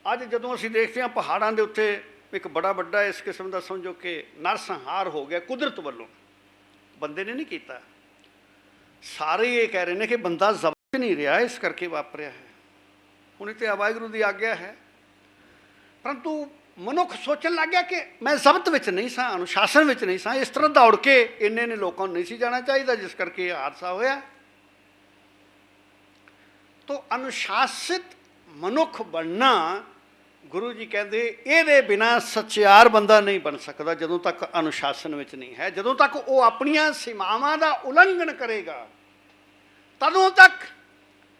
अज जदों असीं देखते हैं पहाड़ों के उत्ते एक बड़ा बड़ा इस किस्म का समझो कि नरसंहार हो गया कुदरत वालों, बंदे ने नहीं किया। सारे ये कह रहे हैं कि बंदा जबत नहीं रहा, इस करके वापरिया है। हुण इत्थे वाहिगुरू की आग्या है, परंतु मनुख सोचन लग गया कि मैं जबत विच नहीं सा, अनुशासन विच नहीं सा, इस तरह दौड़ के इन्ने ने लोगों नहीं सी जाना चाहिए, जिस करके हादसा होया। तो अनुशासित मनुख बनना, गुरु जी कहते ये बिना सच्चार बंदा नहीं बन सकता जदों तक अनुशासन विच नहीं है। जदों तक वो अपनियां सीमावां दा उलंघन करेगा तदों तक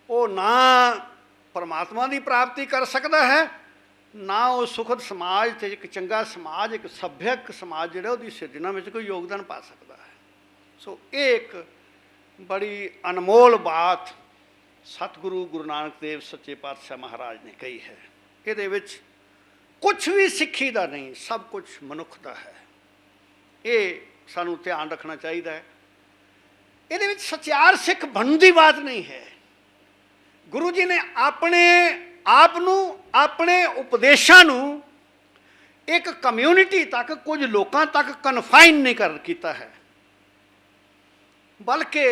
वो ना परमात्मा की प्राप्ति कर सकता है, ना वो सुखद समाज ते एक चंगा समाज, एक सभ्यक समाज जिहड़ा उहदी सिरजना में कोई योगदान पा सकता है। सो एक बड़ी अनमोल बात सतगुरु गुरु नानक देव सच्चे पातशाह महाराज ने कही है। ਇਹਦੇ ਵਿੱਚ कुछ भी सिक्खी ਦਾ नहीं, सब कुछ मनुख ਦਾ है। ये सानू ध्यान रखना चाहिए है। ਇਹਦੇ ਵਿੱਚ सचियार सिख बनने की बात नहीं है। गुरु जी ने अपने आप नू, अपने उपदेशों नू एक कम्यूनिटी तक, कुछ लोगों तक कन्फाइन नहीं कर किया है, बल्कि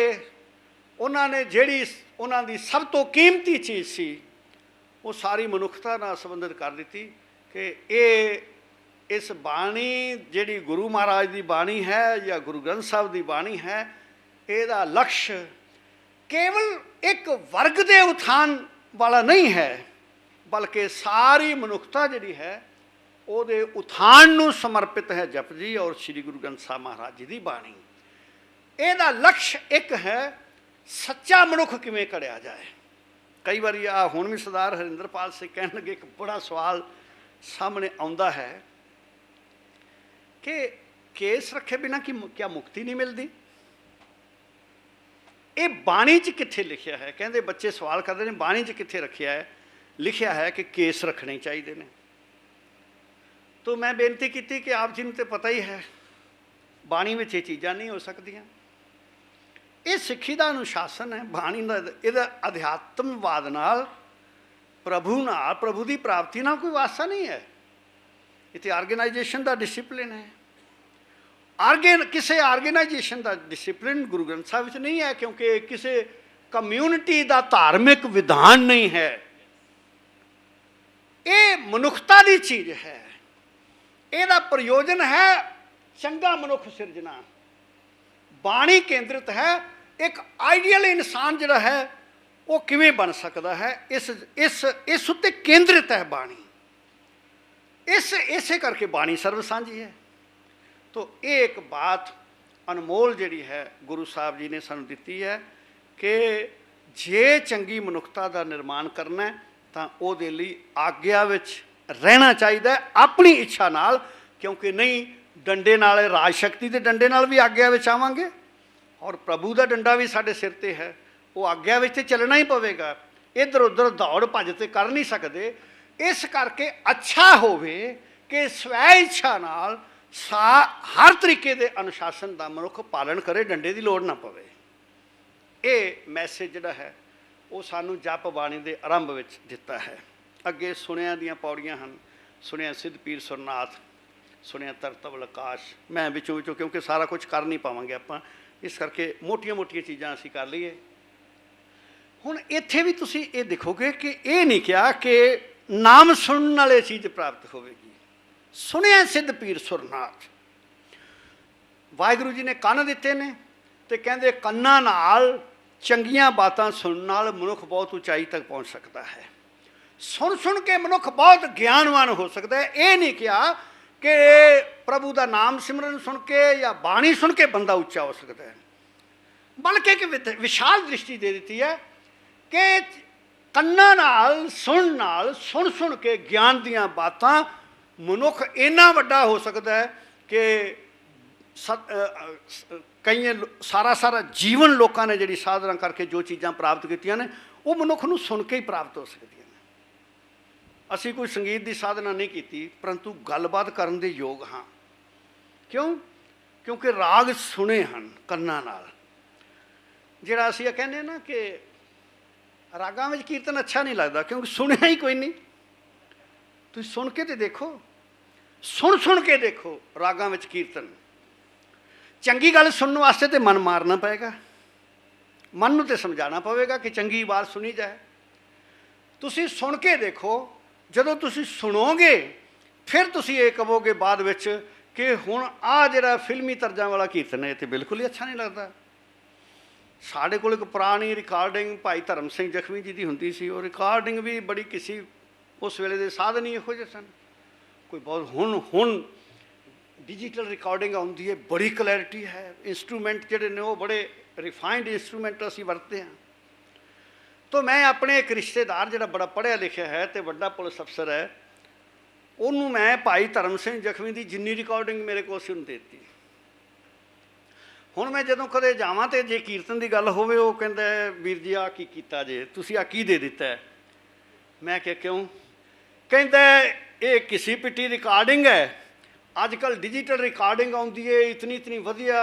उन्होंने जिहड़ी उन्हां दी सब तो कीमती चीज़ सी वो सारी मनुखता नाल संबंधित कर दी कि ये इस बाणी जिहड़ी गुरु महाराज की बाणी है या गुरु ग्रंथ साहब की बाणी है, इसका लक्ष्य केवल एक वर्ग के उत्थान वाला नहीं है, बल्कि सारी मनुखता जिहड़ी है उहदे उत्थान नूं समर्पित है। जपजी और श्री गुरु ग्रंथ साहब महाराज जी की बाणी, इसका लक्ष्य एक है सच्चा मनुख किवें घड़िया जाए। कई बार हुण भी सरदार हरिंदरपाल से कहन लगे, एक बड़ा सवाल सामने आता है कि केस रखे बिना कि क्या मुक्ति नहीं मिलती? ये बाणी च कित्थे लिखिया है? कहते बच्चे सवाल करते हैं बाणी च कित्थे रखिया है? लिखिया है कि केस रखने चाहिए ने। तो मैं बेनती की कि आप जी नूं तो पता ही है बाणी में ये चीज़ां नहीं हो सकदियां। ये सिक्खी का अनुशासन है। बाणी का यदा अध्यात्मवाद नाल, प्रभु नाल, प्रभु की प्राप्ति नाल कोई वास्ता नहीं है। इत्थे आर्गेनाइजेशन का डिसिपलिन है। किसी आर्गेनाइजेशन का डिसिपलिन गुरु ग्रंथ साहब विच नहीं है, क्योंकि किसी कम्यूनिटी का धार्मिक विधान नहीं है। ये मनुखता की चीज़ है। इसका प्रयोजन है चंगा मनुख सिरजना। बाणी केंद्रित है, एक आइडियल इंसान जिहड़ा है वो किवें बन सकता है, इस उत्ते केंद्रित है बाणी। इसे करके बाणी सर्व सांझी है। तो एक बात अनमोल जिहड़ी है गुरु साहब जी ने सानू दित्ती है कि जे चंगी मनुखता का निर्माण करना है तां उहदे लई आग्या विच रहना चाहिए अपनी इच्छा नाल, क्योंकि नहीं डंडे नाल, राज शक्ति के डंडे नाल भी आग्या विच आवांगे और प्रभु का डंडा भी साडे सिर ते है, वो आग्या विच चलना ही पवेगा। इधर उधर दौड़ भज ते कर नहीं सकते। इस करके अच्छा होवे कि स्वै इच्छा नाल हर तरीके के अनुशासन का मनुख पालन करे, डंडे की लोड़ ना पवे। ये मैसेज जिहड़ा है वो सानू जप बाणी के आरंभ विच दिता है। अगे सुनिया दियां पौड़ियां हन, सुनिया सिद्ध पीर सुरनाथ, सुनिया तरतबल आकाश। मैं विचों विचों क्योंकि सारा कुछ कर नहीं पावांगे आपां, इस करके मोटिया मोटिया चीज़ां असीं कर लईए। हुण इत्थे भी तुसीं ये देखोगे कि ये नहीं कहा कि नाम सुनने वाले चीज़ प्राप्त होवेगी। सुनिया सिद्ध पीर सुरनाथ, वाहिगुरू जी ने कंन दिते ने ते कहंदे कन्नां नाल चंगियां बातां सुनने नाल मनुख बहुत उचाई तक पहुँच सकता है। सुन सुन के मनुख बहुत ज्ञानवान हो सकता है। ये नहीं कहा कि प्रभु का नाम सिमरन सुन के या बाणी सुन के बंदा उच्चा हो सकता है, बल्कि एक विशाल दृष्टि दे दी है कि कन्नां नाल सुन सुन के ज्ञान दियां बातां मनुख इन्ना वड्डा हो सकता है कि कई सारा जीवन लोगों ने जी साधना करके जो चीज़ां प्राप्त कीतियां ने वो मनुख नूं सुन के ही प्राप्त हो सकती हैं। असी कोई संगीत की साधना नहीं की, परंतु गलबात करन दे योग हाँ। क्यों? क्योंकि राग सुने हैं कन्नां नाल। जिहड़ा असीं कहने ना कि रागां विच कीर्तन अच्छा नहीं लगता, क्योंकि सुनिया ही कोई नहीं। ਤੁਸੀਂ ਸੁਣ ਕੇ ਤੇ ਦੇਖੋ, ਸੁਣ ਕੇ ਦੇਖੋ ਰਾਗਾਂ ਵਿੱਚ ਕੀਰਤਨ। ਚੰਗੀ ਗੱਲ ਸੁਣਨ ਵਾਸਤੇ ਤੇ ਮਨ ਮਾਰਨਾ ਪਏਗਾ, ਮਨ ਨੂੰ ਤੇ ਸਮਝਾਉਣਾ ਪਵੇਗਾ ਕਿ ਚੰਗੀ ਆਵਾਜ਼ ਸੁਣੀ ਜਾਏ। ਤੁਸੀਂ ਸੁਣ ਕੇ ਦੇਖੋ, ਜਦੋਂ ਤੁਸੀਂ ਸੁਣੋਗੇ ਫਿਰ ਤੁਸੀਂ ਇਹ ਕਹੋਗੇ ਬਾਅਦ ਵਿੱਚ ਕਿ ਹੁਣ ਆਹ ਜਿਹੜਾ ਫਿਲਮੀ ਤਰਜ਼ਾਂ ਵਾਲਾ ਕੀਰਤਨ ਹੈ ਇਹ ਤਾਂ ਬਿਲਕੁਲ ਹੀ ਅੱਛਾ ਨਹੀਂ ਲੱਗਦਾ। ਸਾਡੇ ਕੋਲ ਇੱਕ ਪੁਰਾਣੀ ਰਿਕਾਰਡਿੰਗ ਭਾਈ ਧਰਮ ਸਿੰਘ ਜ਼ਖਮੀ ਜੀ ਦੀ ਹੁੰਦੀ ਸੀ। ਉਹ ਰਿਕਾਰਡਿੰਗ ਵੀ ਬੜੀ ਕਿਸੇ ਉਸ ਵੇਲੇ ਦੇ ਸਾਧਨ ਹੀ ਇਹੋ ਜਿਹੇ ਸਨ, ਕੋਈ ਬਹੁਤ। ਹੁਣ ਡਿਜੀਟਲ ਰਿਕਾਰਡਿੰਗ ਆਉਂਦੀ ਹੈ, ਬੜੀ ਕਲੈਰਿਟੀ ਹੈ, ਇੰਸਟਰੂਮੈਂਟ ਜਿਹੜੇ ਨੇ ਉਹ ਬੜੇ ਰਿਫਾਈਨਡ ਇੰਸਟਰੂਮੈਂਟ ਅਸੀਂ ਵਰਤਦੇ ਹਾਂ। ਤਾਂ ਮੈਂ ਆਪਣੇ ਇੱਕ ਰਿਸ਼ਤੇਦਾਰ ਜਿਹੜਾ ਬੜਾ ਪੜ੍ਹਿਆ ਲਿਖਿਆ ਹੈ ਅਤੇ ਵੱਡਾ ਪੁਲਿਸ ਅਫਸਰ ਹੈ, ਉਹਨੂੰ ਮੈਂ ਭਾਈ ਧਰਮ ਸਿੰਘ ਜ਼ਖਮੀ ਦੀ ਜਿੰਨੀ ਰਿਕਾਰਡਿੰਗ ਮੇਰੇ ਕੋਲ ਸੀ ਉਹਨੂੰ ਦੇ ਦਿੱਤੀ। ਹੁਣ ਮੈਂ ਜਦੋਂ ਕਦੇ ਜਾਵਾਂ ਅਤੇ ਜੇ ਕੀਰਤਨ ਦੀ ਗੱਲ ਹੋਵੇ, ਉਹ ਕਹਿੰਦਾ ਵੀਰ ਜੀ ਆਹ ਕੀ ਕੀਤਾ ਜੇ, ਤੁਸੀਂ ਆਹ ਕੀ ਦੇ ਦਿੱਤਾ? ਮੈਂ ਕਿਹਾ ਕਿਉਂ? ਕਹਿੰਦਾ ਇਹ ਕਿਸੇ ਪਿੱਟੀ ਰਿਕਾਰਡਿੰਗ ਹੈ, ਅੱਜ ਕੱਲ੍ਹ ਡਿਜੀਟਲ ਰਿਕਾਰਡਿੰਗ ਆਉਂਦੀ ਹੈ, ਇਤਨੀ ਵਧੀਆ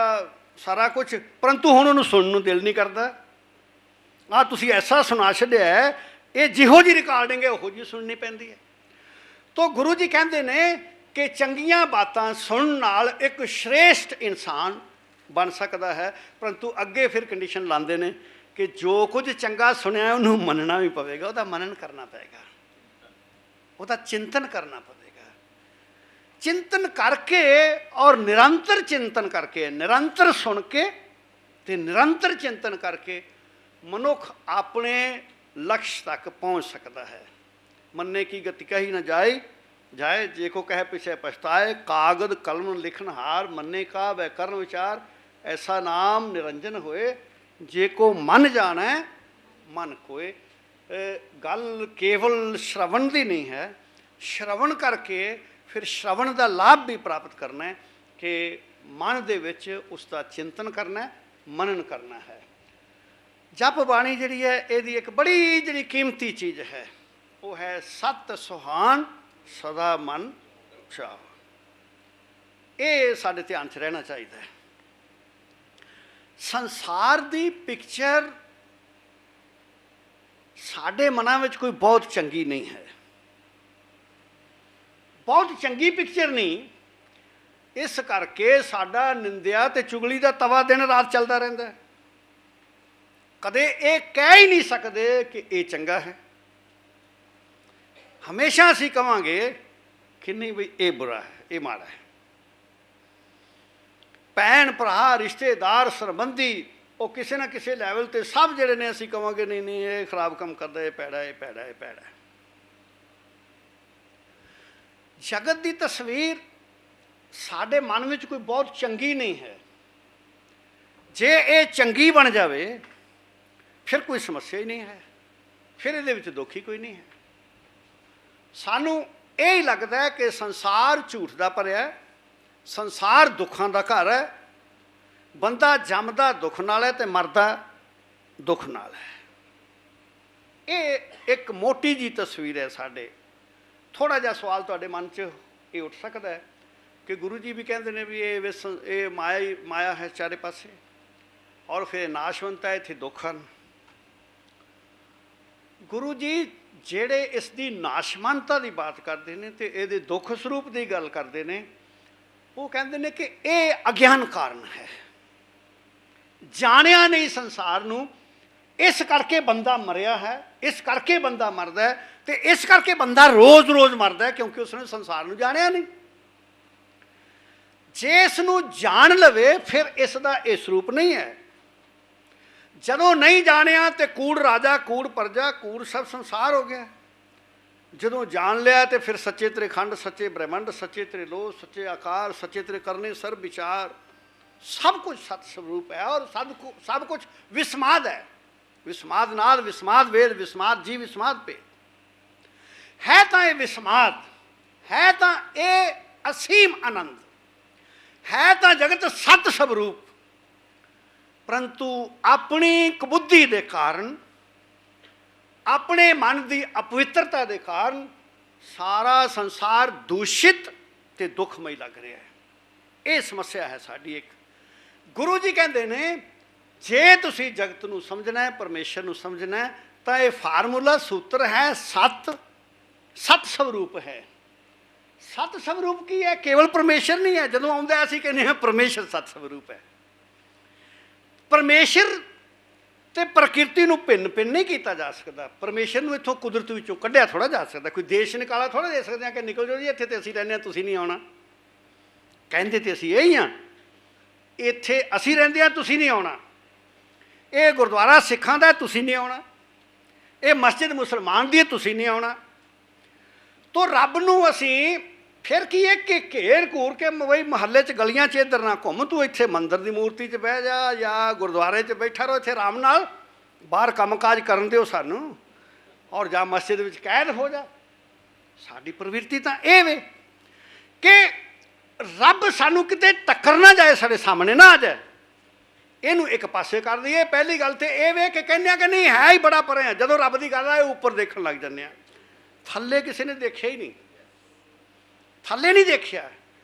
ਸਾਰਾ ਕੁਛ, ਪਰੰਤੂ ਹੁਣ ਉਹਨੂੰ ਸੁਣਨ ਨੂੰ ਦਿਲ ਨਹੀਂ ਕਰਦਾ। ਆਹ ਤੁਸੀਂ ਐਸਾ ਸੁਣਾ ਛੱਡਿਆ, ਇਹ ਜਿਹੋ ਜਿਹੀ ਰਿਕਾਰਡਿੰਗ ਹੈ ਉਹੋ ਜਿਹੀ ਸੁਣਨੀ ਪੈਂਦੀ ਹੈ। ਤਾਂ ਗੁਰੂ ਜੀ ਕਹਿੰਦੇ ਨੇ ਕਿ ਚੰਗੀਆਂ ਬਾਤਾਂ ਸੁਣਨ ਨਾਲ ਇੱਕ ਸ਼੍ਰੇਸ਼ਠ ਇਨਸਾਨ ਬਣ ਸਕਦਾ ਹੈ, ਪਰੰਤੂ ਅੱਗੇ ਫਿਰ ਕੰਡੀਸ਼ਨ ਲਾਉਂਦੇ ਨੇ ਕਿ ਜੋ ਕੁਝ ਚੰਗਾ ਸੁਣਿਆ ਉਹਨੂੰ ਮੰਨਣਾ ਵੀ ਪਵੇਗਾ, ਉਹਦਾ ਮਨਨ ਕਰਨਾ ਪਵੇਗਾ, ਉਹਦਾ ਚਿੰਤਨ ਕਰਨਾ ਪਵੇਗਾ। ਚਿੰਤਨ ਕਰਕੇ ਔਰ ਨਿਰੰਤਰ ਚਿੰਤਨ ਕਰਕੇ, ਨਿਰੰਤਰ ਸੁਣ ਕੇ ਅਤੇ ਨਿਰੰਤਰ ਚਿੰਤਨ ਕਰਕੇ ਮਨੁੱਖ ਆਪਣੇ ਲਕਸ਼ ਤੱਕ ਪਹੁੰਚ ਸਕਦਾ ਹੈ। ਮੰਨੇ ਕੀ ਗਤੀ ਕਹੀ ਨਾ ਜਾਏ, ਜੇ ਕੋ ਕਹਿ ਪਿਛੇ ਪਛਤਾਏ, ਕਾਗਦ ਕਲਮ ਲਿਖਨਹਾਰ ਮੰਨੇ ਕਾ ਵੈ ਕਰਨ ਵਿਚਾਰ, ਐਸਾ ਨਾਮ ਨਿਰੰਜਨ ਹੋਏ, ਜੇ ਕੋ ਮਨ ਜਾਣੈ ਮਨ ਕੋਏ। ਗੱਲ ਕੇਵਲ ਸ਼ਰਵਣ ਦੀ ਨਹੀਂ ਹੈ, ਸ਼ਰਵਣ ਕਰਕੇ ਫਿਰ ਸ਼ਰਵਣ ਦਾ ਲਾਭ ਵੀ ਪ੍ਰਾਪਤ ਕਰਨਾ ਹੈ ਕਿ ਮਨ ਦੇ ਵਿੱਚ ਉਸ ਦਾ ਚਿੰਤਨ ਕਰਨਾ, ਮਨਨ ਕਰਨਾ ਹੈ। ਜਪ ਬਾਣੀ ਜਿਹੜੀ ਹੈ ਇਹਦੀ ਇੱਕ ਬੜੀ ਜਿਹੜੀ ਕੀਮਤੀ ਚੀਜ਼ ਹੈ ਉਹ ਹੈ ਸਤ ਸੁਹਾਨ ਸਦਾ ਮਨ ਚਾਹ। ਇਹ ਸਾਡੇ ਧਿਆਨ 'ਚ ਰਹਿਣਾ ਚਾਹੀਦਾ ਹੈ। ਸੰਸਾਰ ਦੀ ਪਿਕਚਰ ਸਾਡੇ ਮਨਾਂ ਵਿੱਚ ਕੋਈ ਬਹੁਤ ਚੰਗੀ ਨਹੀਂ ਹੈ, ਬਹੁਤ ਚੰਗੀ ਪਿਕਚਰ ਨਹੀਂ। ਇਸ ਕਰਕੇ ਸਾਡਾ ਨਿੰਦਿਆ ਅਤੇ ਚੁਗਲੀ ਦਾ ਤਵਾ ਦਿਨ ਰਾਤ ਚੱਲਦਾ ਰਹਿੰਦਾ ਹੈ। ਕਦੇ ਇਹ ਕਹਿ ਹੀ ਨਹੀਂ ਸਕਦੇ ਕਿ ਇਹ ਚੰਗਾ ਹੈ। ਹਮੇਸ਼ਾ ਅਸੀਂ ਕਹਾਂਗੇ ਕਿ ਨਹੀਂ ਬਈ ਇਹ ਬੁਰਾ ਹੈ, ਇਹ ਮਾੜਾ ਹੈ। ਭੈਣ ਭਰਾ ਰਿਸ਼ਤੇਦਾਰ ਸੰਬੰਧੀ ਉਹ ਕਿਸੇ ਨਾ ਕਿਸੇ ਲੈਵਲ 'ਤੇ ਸਭ ਜਿਹੜੇ ਨੇ ਅਸੀਂ ਕਹਾਂਗੇ ਨਹੀਂ ਇਹ ਖਰਾਬ ਕੰਮ ਕਰਦਾ, ਇਹ ਭੈੜਾ, ਇਹ ਭੈੜਾ, ਇਹ ਭੈੜਾ। ਜਗਤ ਦੀ ਤਸਵੀਰ ਸਾਡੇ ਮਨ ਵਿੱਚ ਕੋਈ ਬਹੁਤ ਚੰਗੀ ਨਹੀਂ ਹੈ। ਜੇ ਇਹ ਚੰਗੀ ਬਣ ਜਾਵੇ ਫਿਰ ਕੋਈ ਸਮੱਸਿਆ ਹੀ ਨਹੀਂ ਹੈ, ਫਿਰ ਇਹਦੇ ਵਿੱਚ ਦੁੱਖ ਹੀ ਕੋਈ ਨਹੀਂ ਹੈ। ਸਾਨੂੰ ਇਹ ਹੀ ਲੱਗਦਾ ਕਿ ਸੰਸਾਰ ਝੂਠ ਦਾ ਭਰਿਆ, ਸੰਸਾਰ ਦੁੱਖਾਂ ਦਾ ਘਰ ਹੈ, ਬੰਦਾ ਜੰਮਦਾ ਦੁੱਖ ਨਾਲ ਹੈ ਅਤੇ ਮਰਦਾ ਦੁੱਖ ਨਾਲ ਹੈ। ਇਹ ਇੱਕ ਮੋਟੀ ਜਿਹੀ ਤਸਵੀਰ ਹੈ ਸਾਡੇ। ਥੋੜ੍ਹਾ ਜਿਹਾ ਸਵਾਲ ਤੁਹਾਡੇ ਮਨ 'ਚ ਇਹ ਉੱਠ ਸਕਦਾ ਹੈ ਕਿ ਗੁਰੂ ਜੀ ਵੀ ਕਹਿੰਦੇ ਨੇ ਵੀ ਇਹ ਮਾਇਆ ਹੈ ਚਾਰੇ ਪਾਸੇ, ਔਰ ਫਿਰ ਨਾਸ਼ਵੰਤ ਹੈ, ਇੱਥੇ ਦੁੱਖ ਹਨ। ਗੁਰੂ ਜੀ ਜਿਹੜੇ ਇਸ ਦੀ ਨਾਸ਼ਵੰਤਤਾ ਦੀ ਬਾਤ ਕਰਦੇ ਨੇ ਅਤੇ ਇਹਦੇ ਦੁੱਖ ਸਰੂਪ ਦੀ ਗੱਲ ਕਰਦੇ ਨੇ, ਉਹ ਕਹਿੰਦੇ ਨੇ ਕਿ ਇਹ ਅਗਿਆਨ ਕਾਰਨ ਹੈ, ਜਾਣਿਆ ਨਹੀਂ ਸੰਸਾਰ ਨੂੰ, ਇਸ ਕਰਕੇ ਬੰਦਾ ਮਰਿਆ ਹੈ, ਇਸ ਕਰਕੇ ਬੰਦਾ ਮਰਦਾ ਹੈ, ਅਤੇ ਇਸ ਕਰਕੇ ਬੰਦਾ ਰੋਜ਼ ਮਰਦਾ ਹੈ, ਕਿਉਂਕਿ ਉਸਨੇ ਸੰਸਾਰ ਨੂੰ ਜਾਣਿਆ ਨਹੀਂ। ਜੇ ਇਸ ਨੂੰ ਜਾਣ ਲਵੇ ਫਿਰ ਇਸ ਦਾ ਇਹ ਸਰੂਪ ਨਹੀਂ ਹੈ। ਜਦੋਂ ਨਹੀਂ ਜਾਣਿਆ ਤੇ ਕੂੜ ਰਾਜਾ, ਕੂੜ ਪ੍ਰਜਾ, ਕੂੜ ਸਭ ਸੰਸਾਰ ਹੋ ਗਿਆ। ਜਦੋਂ ਜਾਣ ਲਿਆ ਤੇ ਫਿਰ ਸੱਚੇ ਤੇਰੇ ਖੰਡ, ਸੱਚੇ ਬ੍ਰਹਿਮੰਡ, ਸੱਚੇ ਤੇਰੇ ਲੋਹ, ਸੱਚੇ ਆਕਾਰ, ਸੱਚੇ ਤੇਰੇ ਕਰਨੇ ਸਰਬ ਵਿਚਾਰ, ਸਭ ਕੁਝ ਸਤ ਸਰੂਪ ਹੈ ਔਰ ਸਭ ਕੁਝ ਵਿਸਮਾਦ ਹੈ। ਵਿਸਮਾਦ ਨਾਦ, ਵਿਸਮਾਦ ਵੇਦ, ਵਿਸਮਾਦ ਜੀ, ਵਿਸਮਾਦ ਭੇਦ ਹੈ। ਤਾਂ ਇਹ ਵਿਸਮਾਦ ਹੈ, ਤਾਂ ਇਹ ਅਸੀਮ ਆਨੰਦ ਹੈ, ਤਾਂ ਜਗਤ ਸਤ ਸਵਰੂਪ, ਪਰੰਤੂ ਆਪਣੀ ਕੁਬੁੱਧੀ ਦੇ ਕਾਰਨ, ਆਪਣੇ ਮਨ ਦੀ ਅਪਵਿੱਤਰਤਾ ਦੇ ਕਾਰਨ ਸਾਰਾ ਸੰਸਾਰ ਦੂਸ਼ਿਤ ਅਤੇ ਦੁੱਖਮਈ ਲੱਗ ਰਿਹਾ ਹੈ। ਇਹ ਸਮੱਸਿਆ ਹੈ ਸਾਡੀ ਇੱਕ। ਗੁਰੂ ਜੀ ਕਹਿੰਦੇ ਨੇ ਜੇ ਤੁਸੀਂ ਜਗਤ ਨੂੰ ਸਮਝਣਾ ਹੈ, ਪਰਮੇਸ਼ਰ ਨੂੰ ਸਮਝਣਾ ਹੈ, ਤਾਂ ਇਹ ਫਾਰਮੂਲਾ ਸੂਤਰ ਹੈ ਸਤ ਸਵਰੂਪ ਹੈ। ਸਤ ਸਵਰੂਪ ਕੀ ਹੈ? ਕੇਵਲ ਪਰਮੇਸ਼ਰ ਨਹੀਂ ਹੈ। ਜਦੋਂ ਆਉਂਦਾ ਅਸੀਂ ਕਹਿੰਦੇ ਹਾਂ ਪਰਮੇਸ਼ਰ ਸਤ ਸਵਰੂਪ ਹੈ। ਪਰਮੇਸ਼ਰ ਤੇ ਪ੍ਰਕਿਰਤੀ ਨੂੰ ਭਿੰਨ ਭਿੰਨ ਨਹੀਂ ਕੀਤਾ ਜਾ ਸਕਦਾ। ਪਰਮੇਸ਼ਰ ਨੂੰ ਇੱਥੋਂ ਕੁਦਰਤ ਵਿੱਚੋਂ ਕੱਢਿਆ ਥੋੜ੍ਹਾ ਜਾ ਸਕਦਾ। ਕੋਈ ਦੇਸ਼ ਨਿਕਾਲਾ ਥੋੜ੍ਹਾ ਦੇ ਸਕਦੇ ਹਾਂ ਕਿ ਨਿਕਲ ਜਾਓ ਜੀ ਇੱਥੇ ਤੇ ਅਸੀਂ ਰਹਿੰਦੇ ਹਾਂ, ਤੁਸੀਂ ਨਹੀਂ ਆਉਣਾ। ਕਹਿੰਦੇ ਤੇ ਅਸੀਂ ਇਹ ਹੀ ਹਾਂ, ਇੱਥੇ ਅਸੀਂ ਰਹਿੰਦੇ ਹਾਂ, ਤੁਸੀਂ ਨਹੀਂ ਆਉਣਾ। ਇਹ ਗੁਰਦੁਆਰਾ ਸਿੱਖਾਂ ਦਾ, ਤੁਸੀਂ ਨਹੀਂ ਆਉਣਾ। ਇਹ ਮਸਜਿਦ ਮੁਸਲਮਾਨ ਦੀ ਹੈ, ਤੁਸੀਂ ਨਹੀਂ ਆਉਣਾ। ਤੋ ਰੱਬ ਨੂੰ ਅਸੀਂ ਫਿਰ ਕੀ ਹੈ ਕਿ ਘੇਰ ਘੂਰ ਕੇ ਬਈ ਮਹੱਲੇ 'ਚ ਗਲੀਆਂ 'ਚ ਇੱਧਰ ਨਾ ਘੁੰਮ, ਤੂੰ ਇੱਥੇ ਮੰਦਰ ਦੀ ਮੂਰਤੀ 'ਚ ਬਹਿ ਜਾ ਜਾਂ ਗੁਰਦੁਆਰੇ 'ਚ ਬੈਠਾ ਰਹੋ, ਇੱਥੇ ਆਰਾਮ ਨਾਲ ਬਾਹਰ ਕੰਮਕਾਜ ਕਰਨ ਦਿਓ ਸਾਨੂੰ, ਔਰ ਜਾਂ ਮਸਜਿਦ ਵਿੱਚ ਕੈਦ ਹੋ ਜਾ। ਸਾਡੀ ਪ੍ਰਵਿਰਤੀ ਤਾਂ ਇਹ ਵੇ ਕਿ ਰੱਬ ਸਾਨੂੰ ਕਿਤੇ ਟੱਕਰ ਨਾ ਜਾਏ, ਸਾਡੇ ਸਾਹਮਣੇ ਨਾ ਆ ਜਾਏ, ਇਹਨੂੰ ਇੱਕ ਪਾਸੇ ਕਰ ਦਈਏ। ਪਹਿਲੀ ਗੱਲ ਤਾਂ ਇਹ ਵੇ ਕਿ ਕਹਿੰਦੇ ਆ ਕਿ ਨਹੀਂ ਹੈ ਹੀ ਬੜਾ ਪਰੇ ਆ। ਜਦੋਂ ਰੱਬ ਦੀ ਗੱਲ ਆ ਉੱਪਰ ਦੇਖਣ ਲੱਗ ਜਾਂਦੇ ਆ, ਥੱਲੇ ਕਿਸੇ ਨੇ ਦੇਖਿਆ ਹੀ ਨਹੀਂ। ਥੱਲੇ ਨਹੀਂ ਦੇਖਿਆ,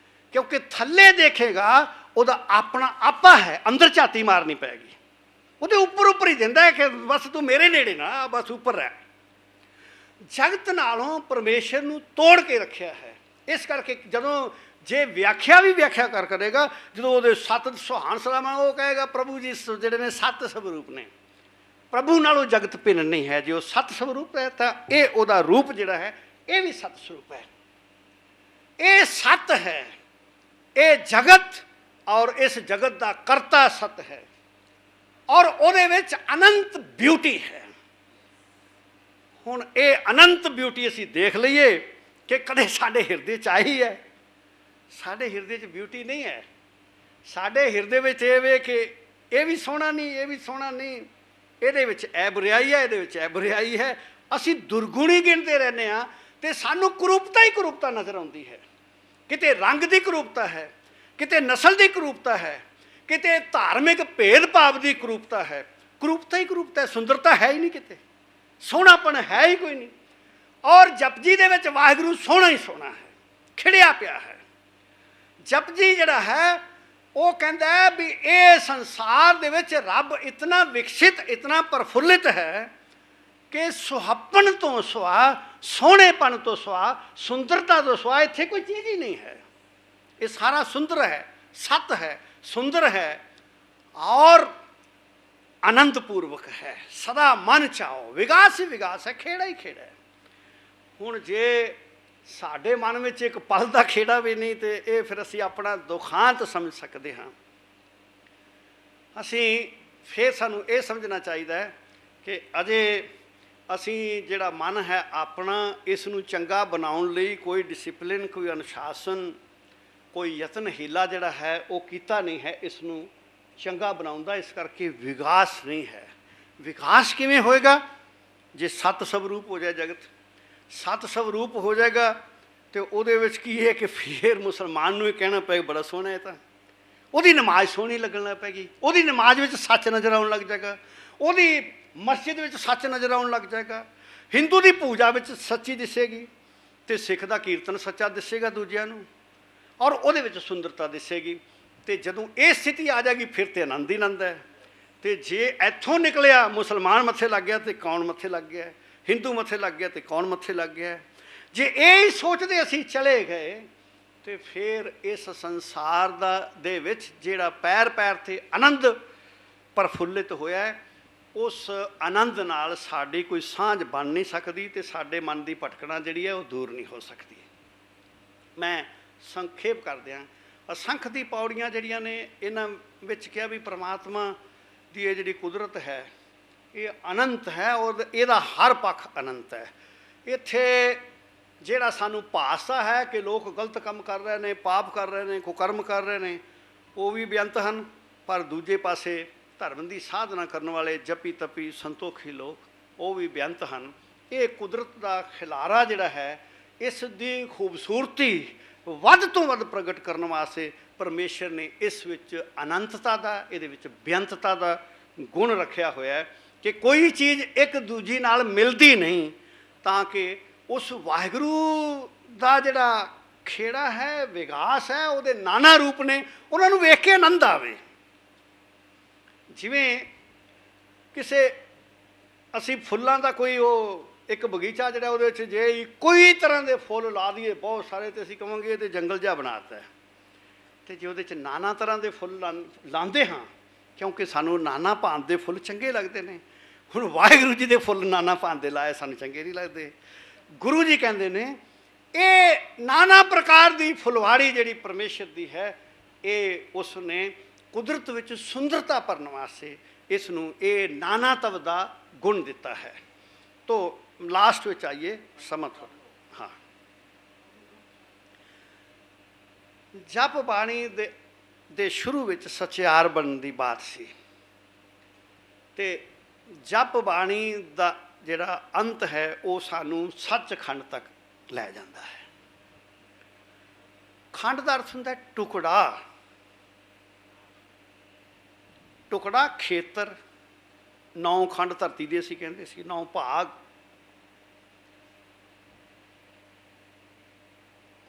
ਕਿਉਂਕਿ ਥੱਲੇ ਦੇਖੇਗਾ ਉਹਦਾ ਆਪਣਾ ਆਪਾ ਹੈ, ਅੰਦਰ ਝਾਤੀ ਮਾਰਨੀ ਪੈਗੀ। ਉਹਦੇ ਉੱਪਰ ਉੱਪਰ ਹੀ ਦਿੰਦਾ ਹੈ ਕਿ ਬਸ ਤੂੰ ਮੇਰੇ ਨੇੜੇ ਨਾ, ਬਸ ਉੱਪਰ ਰਹਿ। ਜਗਤ ਨਾਲੋਂ ਪਰਮੇਸ਼ਰ ਨੂੰ ਤੋੜ ਕੇ ਰੱਖਿਆ ਹੈ। ਇਸ ਕਰਕੇ ਜਦੋਂ ਜੇ ਵਿਆਖਿਆ ਵੀ ਵਿਆਖਿਆ ਕਰੇਗਾ, ਜਦੋਂ ਉਹਦੇ ਸੱਤ ਸੁਹਾਨ ਸਲਾਮਾਂ, ਉਹ ਕਹੇਗਾ ਪ੍ਰਭੂ ਜੀ ਜਿਹੜੇ ਨੇ ਸੱਤ ਸਵਰੂਪ ਨੇ, ਪ੍ਰਭੂ ਨਾਲੋਂ ਜਗਤ ਭਿੰਨ ਨਹੀਂ ਹੈ। ਜੇ ਉਹ ਸੱਤ ਸਵਰੂਪ ਹੈ ਤਾਂ ਇਹ ਉਹਦਾ ਰੂਪ ਜਿਹੜਾ ਹੈ ਇਹ ਵੀ ਸੱਤ ਸਰੂਪ ਹੈ। ਇਹ ਸੱਤ ਹੈ, ਇਹ ਜਗਤ ਔਰ ਇਸ ਜਗਤ ਦਾ ਕਰਤਾ ਸੱਤ ਹੈ, ਔਰ ਉਹਦੇ ਵਿੱਚ ਅਨੰਤ ਬਿਊਟੀ ਹੈ। ਹੁਣ ਇਹ ਅਨੰਤ ਬਿਊਟੀ ਅਸੀਂ ਦੇਖ ਲਈਏ ਕਿ ਕਦੇ ਸਾਡੇ ਹਿਰਦੇ 'ਚ ਆਈ ਹੈ? ਸਾਡੇ ਹਿਰਦੇ 'ਚ ਬਿਊਟੀ ਨਹੀਂ ਹੈ। ਸਾਡੇ ਹਿਰਦੇ ਵਿੱਚ ਇਹ ਵੇ ਕਿ ਇਹ ਵੀ ਸੋਹਣਾ ਨਹੀਂ, ਇਹ ਵੀ ਸੋਹਣਾ ਨਹੀਂ, ਇਹਦੇ ਵਿੱਚ ਇਹ ਬੁਰਾਈ ਹੈ, ਇਹਦੇ ਵਿੱਚ ਇਹ ਬੁਰਾਈ ਹੈ। ਅਸੀਂ ਦੁਰਗੁਣੀ ਗਿਣਦੇ ਰਹਿੰਦੇ ਹਾਂ ਅਤੇ ਸਾਨੂੰ ਕੁਰੂਪਤਾ ਹੀ ਕੁਰੂਪਤਾ ਨਜ਼ਰ ਆਉਂਦੀ ਹੈ। ਕਿਤੇ ਰੰਗ ਦੀ ਕੁਰੂਪਤਾ ਹੈ, ਕਿਤੇ ਨਸਲ ਦੀ ਕੁਰੂਪਤਾ ਹੈ, ਕਿਤੇ ਧਾਰਮਿਕ ਭੇਦਭਾਵ ਦੀ ਕੁਰੂਪਤਾ ਹੈ। ਕੁਰੂਪਤਾ ਹੀ ਕੁਰੂਪਤਾ ਹੈ, ਸੁੰਦਰਤਾ ਹੈ ਹੀ ਨਹੀਂ, ਕਿਤੇ ਸੋਹਣਾਪਣ ਹੈ ਹੀ ਕੋਈ ਨਹੀਂ। ਔਰ ਜਪਜੀ ਦੇ ਵਿੱਚ ਵਾਹਿਗੁਰੂ ਸੋਹਣਾ ਹੀ ਸੋਹਣਾ ਹੈ, ਖਿੜਿਆ ਪਿਆ ਹੈ। ਜਪਜੀ ਜਿਹੜਾ ਹੈ ਉਹ ਕਹਿੰਦਾ ਹੈ ਵੀ ਇਹ ਸੰਸਾਰ ਦੇ ਵਿੱਚ ਰੱਬ ਇਤਨਾ ਵਿਕਸਿਤ, ਇਤਨਾ ਪ੍ਰਫੁੱਲਿਤ ਹੈ ਕਿ ਸੁਹੱਪਣ ਤੋਂ ਸਿਵਾ, ਸੋਹਣੇਪਣ ਤੋਂ ਸਿਵਾ, ਸੁੰਦਰਤਾ ਤੋਂ ਸਿਵਾ ਇੱਥੇ ਕੋਈ ਚੀਜ਼ ਹੀ ਨਹੀਂ ਹੈ। ਇਹ ਸਾਰਾ ਸੁੰਦਰ ਹੈ, ਸਤ ਹੈ, ਸੁੰਦਰ ਹੈ ਔਰ ਆਨੰਦਪੂਰਵਕ ਹੈ। ਸਦਾ ਮਨ ਚਾਓ, ਵਿਗਾਸ ਹੀ ਵਿਗਾਸ ਹੈ, ਖੇੜਾ ਹੀ ਖੇੜਾ ਹੈ। ਹੁਣ ਜੇ ਸਾਡੇ ਮਨ ਵਿੱਚ ਇੱਕ ਪਲ ਦਾ ਖੇੜਾ ਵੀ ਨਹੀਂ ਤੇ ਇਹ ਫਿਰ ਅਸੀਂ ਆਪਣਾ ਦੁਖਾਂਤ ਸਮਝ ਸਕਦੇ ਹਾਂ। ਅਸੀਂ ਫਿਰ ਸਾਨੂੰ ਇਹ ਸਮਝਣਾ ਚਾਹੀਦਾ ਹੈ ਕਿ ਅਜੇ ਅਸੀਂ ਜਿਹੜਾ ਮਨ ਹੈ ਆਪਣਾ, ਇਸ ਨੂੰ ਚੰਗਾ ਬਣਾਉਣ ਲਈ ਕੋਈ ਡਿਸਿਪਲਿਨ, ਕੋਈ ਅਨੁਸ਼ਾਸਨ, ਕੋਈ ਯਤਨ ਹੀਲਾ ਜਿਹੜਾ ਹੈ ਉਹ ਕੀਤਾ ਨਹੀਂ ਹੈ ਇਸ ਨੂੰ ਚੰਗਾ ਬਣਾਉਣ ਦਾ। ਇਸ ਕਰਕੇ ਵਿਕਾਸ ਨਹੀਂ ਹੈ। ਵਿਕਾਸ ਕਿਵੇਂ ਹੋਏਗਾ? ਜੇ ਸੱਤ ਸਵਰੂਪ ਹੋ ਜਾਏ ਜਗਤ, ਸੱਤ ਸਵਰੂਪ ਹੋ ਜਾਏਗਾ ਤੇ ਉਹਦੇ ਵਿੱਚ ਕੀ ਹੈ ਕਿ ਫਿਰ ਮੁਸਲਮਾਨ ਨੂੰ ਇਹ ਕਹਿਣਾ ਪਏਗਾ ਬੜਾ ਸੋਹਣਾ ਹੈ, ਤਾਂ ਉਹਦੀ ਨਮਾਜ਼ ਸੋਹਣੀ ਲੱਗਣ ਲੱਗ ਪਏਗੀ, ਉਹਦੀ ਨਮਾਜ਼ ਵਿੱਚ ਸੱਚ ਨਜ਼ਰ ਆਉਣ ਲੱਗ ਜਾਏਗਾ, ਉਹਦੀ ਮਸਜਿਦ ਵਿੱਚ ਸੱਚ ਨਜ਼ਰ ਆਉਣ ਲੱਗ ਜਾਏਗਾ, ਹਿੰਦੂ ਦੀ ਪੂਜਾ ਵਿੱਚ ਸੱਚੀ ਦਿਸੇਗੀ ਅਤੇ ਸਿੱਖ ਦਾ ਕੀਰਤਨ ਸੱਚਾ ਦਿਸੇਗਾ ਦੂਜਿਆਂ ਨੂੰ, ਔਰ ਉਹਦੇ ਵਿੱਚ ਸੁੰਦਰਤਾ ਦਿਸੇਗੀ। ਅਤੇ ਜਦੋਂ ਇਹ ਸਥਿਤੀ ਆ ਜਾਏਗੀ ਫਿਰ ਤਾਂ ਆਨੰਦ ਹੀ ਆਨੰਦ ਹੈ। ਅਤੇ ਜੇ ਇੱਥੋਂ ਨਿਕਲਿਆ ਮੁਸਲਮਾਨ ਮੱਥੇ ਲੱਗ ਗਿਆ ਅਤੇ ਕੌਣ ਮੱਥੇ ਲੱਗ ਗਿਆ, ਹਿੰਦੂ ਮੱਥੇ ਲੱਗ ਗਿਆ ਅਤੇ ਕੌਣ ਮੱਥੇ ਲੱਗ ਗਿਆ। ਜੇ ਇਹ ਹੀ ਸੋਚਦੇ ਅਸੀਂ ਚਲੇ ਗਏ ਤੇ ਫਿਰ ਇਸ ਸੰਸਾਰ ਦੇ ਵਿੱਚ ਜਿਹੜਾ ਪੈਰ ਪੈਰ 'ਤੇ ਆਨੰਦ ਪ੍ਰਫੁੱਲਿਤ ਹੋਇਆ ਹੈ, ਉਸ ਆਨੰਦ ਨਾਲ ਸਾਡੀ ਕੋਈ ਸਾਂਝ ਬਣ ਨਹੀਂ ਸਕਦੀ ਅਤੇ ਸਾਡੇ ਮਨ ਦੀ ਭਟਕਣਾ ਜਿਹੜੀ ਹੈ ਉਹ ਦੂਰ ਨਹੀਂ ਹੋ ਸਕਦੀ। ਮੈਂ ਸੰਖੇਪ ਕਰਦਿਆਂ ਅਸੰਖ ਦੀ ਪੌੜੀਆਂ ਜਿਹੜੀਆਂ ਨੇ ਇਹਨਾਂ ਵਿੱਚ ਕਿਹਾ ਵੀ ਪ੍ਰਮਾਤਮਾ ਦੀ ਇਹ ਜਿਹੜੀ ਕੁਦਰਤ ਹੈ ਇਹ ਅਨੰਤ ਹੈ ਔਰ ਇਹਦਾ ਹਰ ਪੱਖ ਅਨੰਤ ਹੈ। ਇੱਥੇ ਜਿਹੜਾ ਸਾਨੂੰ ਭਾਸਦਾ ਹੈ ਕਿ ਲੋਕ ਗਲਤ ਕੰਮ ਕਰ ਰਹੇ ਨੇ, ਪਾਪ ਕਰ ਰਹੇ ਨੇ, ਕੁਕਰਮ ਕਰ ਰਹੇ ਨੇ, ਉਹ ਵੀ ਬੇਅੰਤ ਹਨ। ਪਰ ਦੂਜੇ ਪਾਸੇ ਧਰਮ ਦੀ ਸਾਧਨਾ ਕਰਨ ਵਾਲੇ ਜਪੀ ਤਪੀ ਸੰਤੋਖੀ ਲੋਕ, ਉਹ ਵੀ ਬੇਅੰਤ ਹਨ। ਇਹ ਕੁਦਰਤ ਦਾ ਖਿਲਾਰਾ ਜਿਹੜਾ ਹੈ, ਇਸ ਦੀ ਖੂਬਸੂਰਤੀ ਵੱਧ ਤੋਂ ਵੱਧ ਪ੍ਰਗਟ ਕਰਨ ਵਾਸਤੇ ਪਰਮੇਸ਼ਰ ਨੇ ਇਸ ਵਿੱਚ ਅਨੰਤਤਾ ਦਾ, ਇਹਦੇ ਵਿੱਚ ਬੇਅੰਤਤਾ ਦਾ ਗੁਣ ਰੱਖਿਆ ਹੋਇਆ ਹੈ ਕਿ ਕੋਈ ਚੀਜ਼ ਇੱਕ ਦੂਜੀ ਨਾਲ ਮਿਲਦੀ ਨਹੀਂ, ਤਾਂ ਕਿ ਉਸ ਵਾਹਿਗੁਰੂ ਦਾ ਜਿਹੜਾ ਖੇੜਾ ਹੈ, ਵਿਕਾਸ ਹੈ, ਉਹਦੇ ਨਾਨਾ ਰੂਪ ਨੇ, ਉਹਨਾਂ ਨੂੰ ਵੇਖ ਕੇ ਆਨੰਦ ਆਵੇ। ਜਿਵੇਂ ਕਿਸੇ ਅਸੀਂ ਫੁੱਲਾਂ ਦਾ ਕੋਈ ਉਹ एक बगीचा जिहड़ा उहदे विच जे कोई तरह के फुल ला दईए बहुत सारे, तो असीं कहांगे ये तो जंगल जिहा बनाता है। तो जे उहदे च नाना तरह के फुल लांदे हाँ, क्योंकि सानू नाना भांत के फुल चंगे लगते हैं। हुण वाहिगुरू जी के फुल नाना भांत के लाए सानू चंगे नहीं लगते। गुरु जी कहते हैं ये नाना प्रकार की फुलवाड़ी जिहड़ी परमेश्वर की है, ये उसने कुदरत विच सुंदरता भरन वास्ते इसनूं ये नानात्व का गुण दिता है। तो लास्ट में आइए समझ। हाँ, जप बाणी दे शुरू में सचियार बनने की बात सी, ते जप बाणी का जिहड़ा अंत है वो सानू सचखंड तक लै जाता है। खंड का अर्थ हुंदा टुकड़ा, टुकड़ा खेतर, 9 खंड धरती दे असीं कहंदे सी, 9 भाग।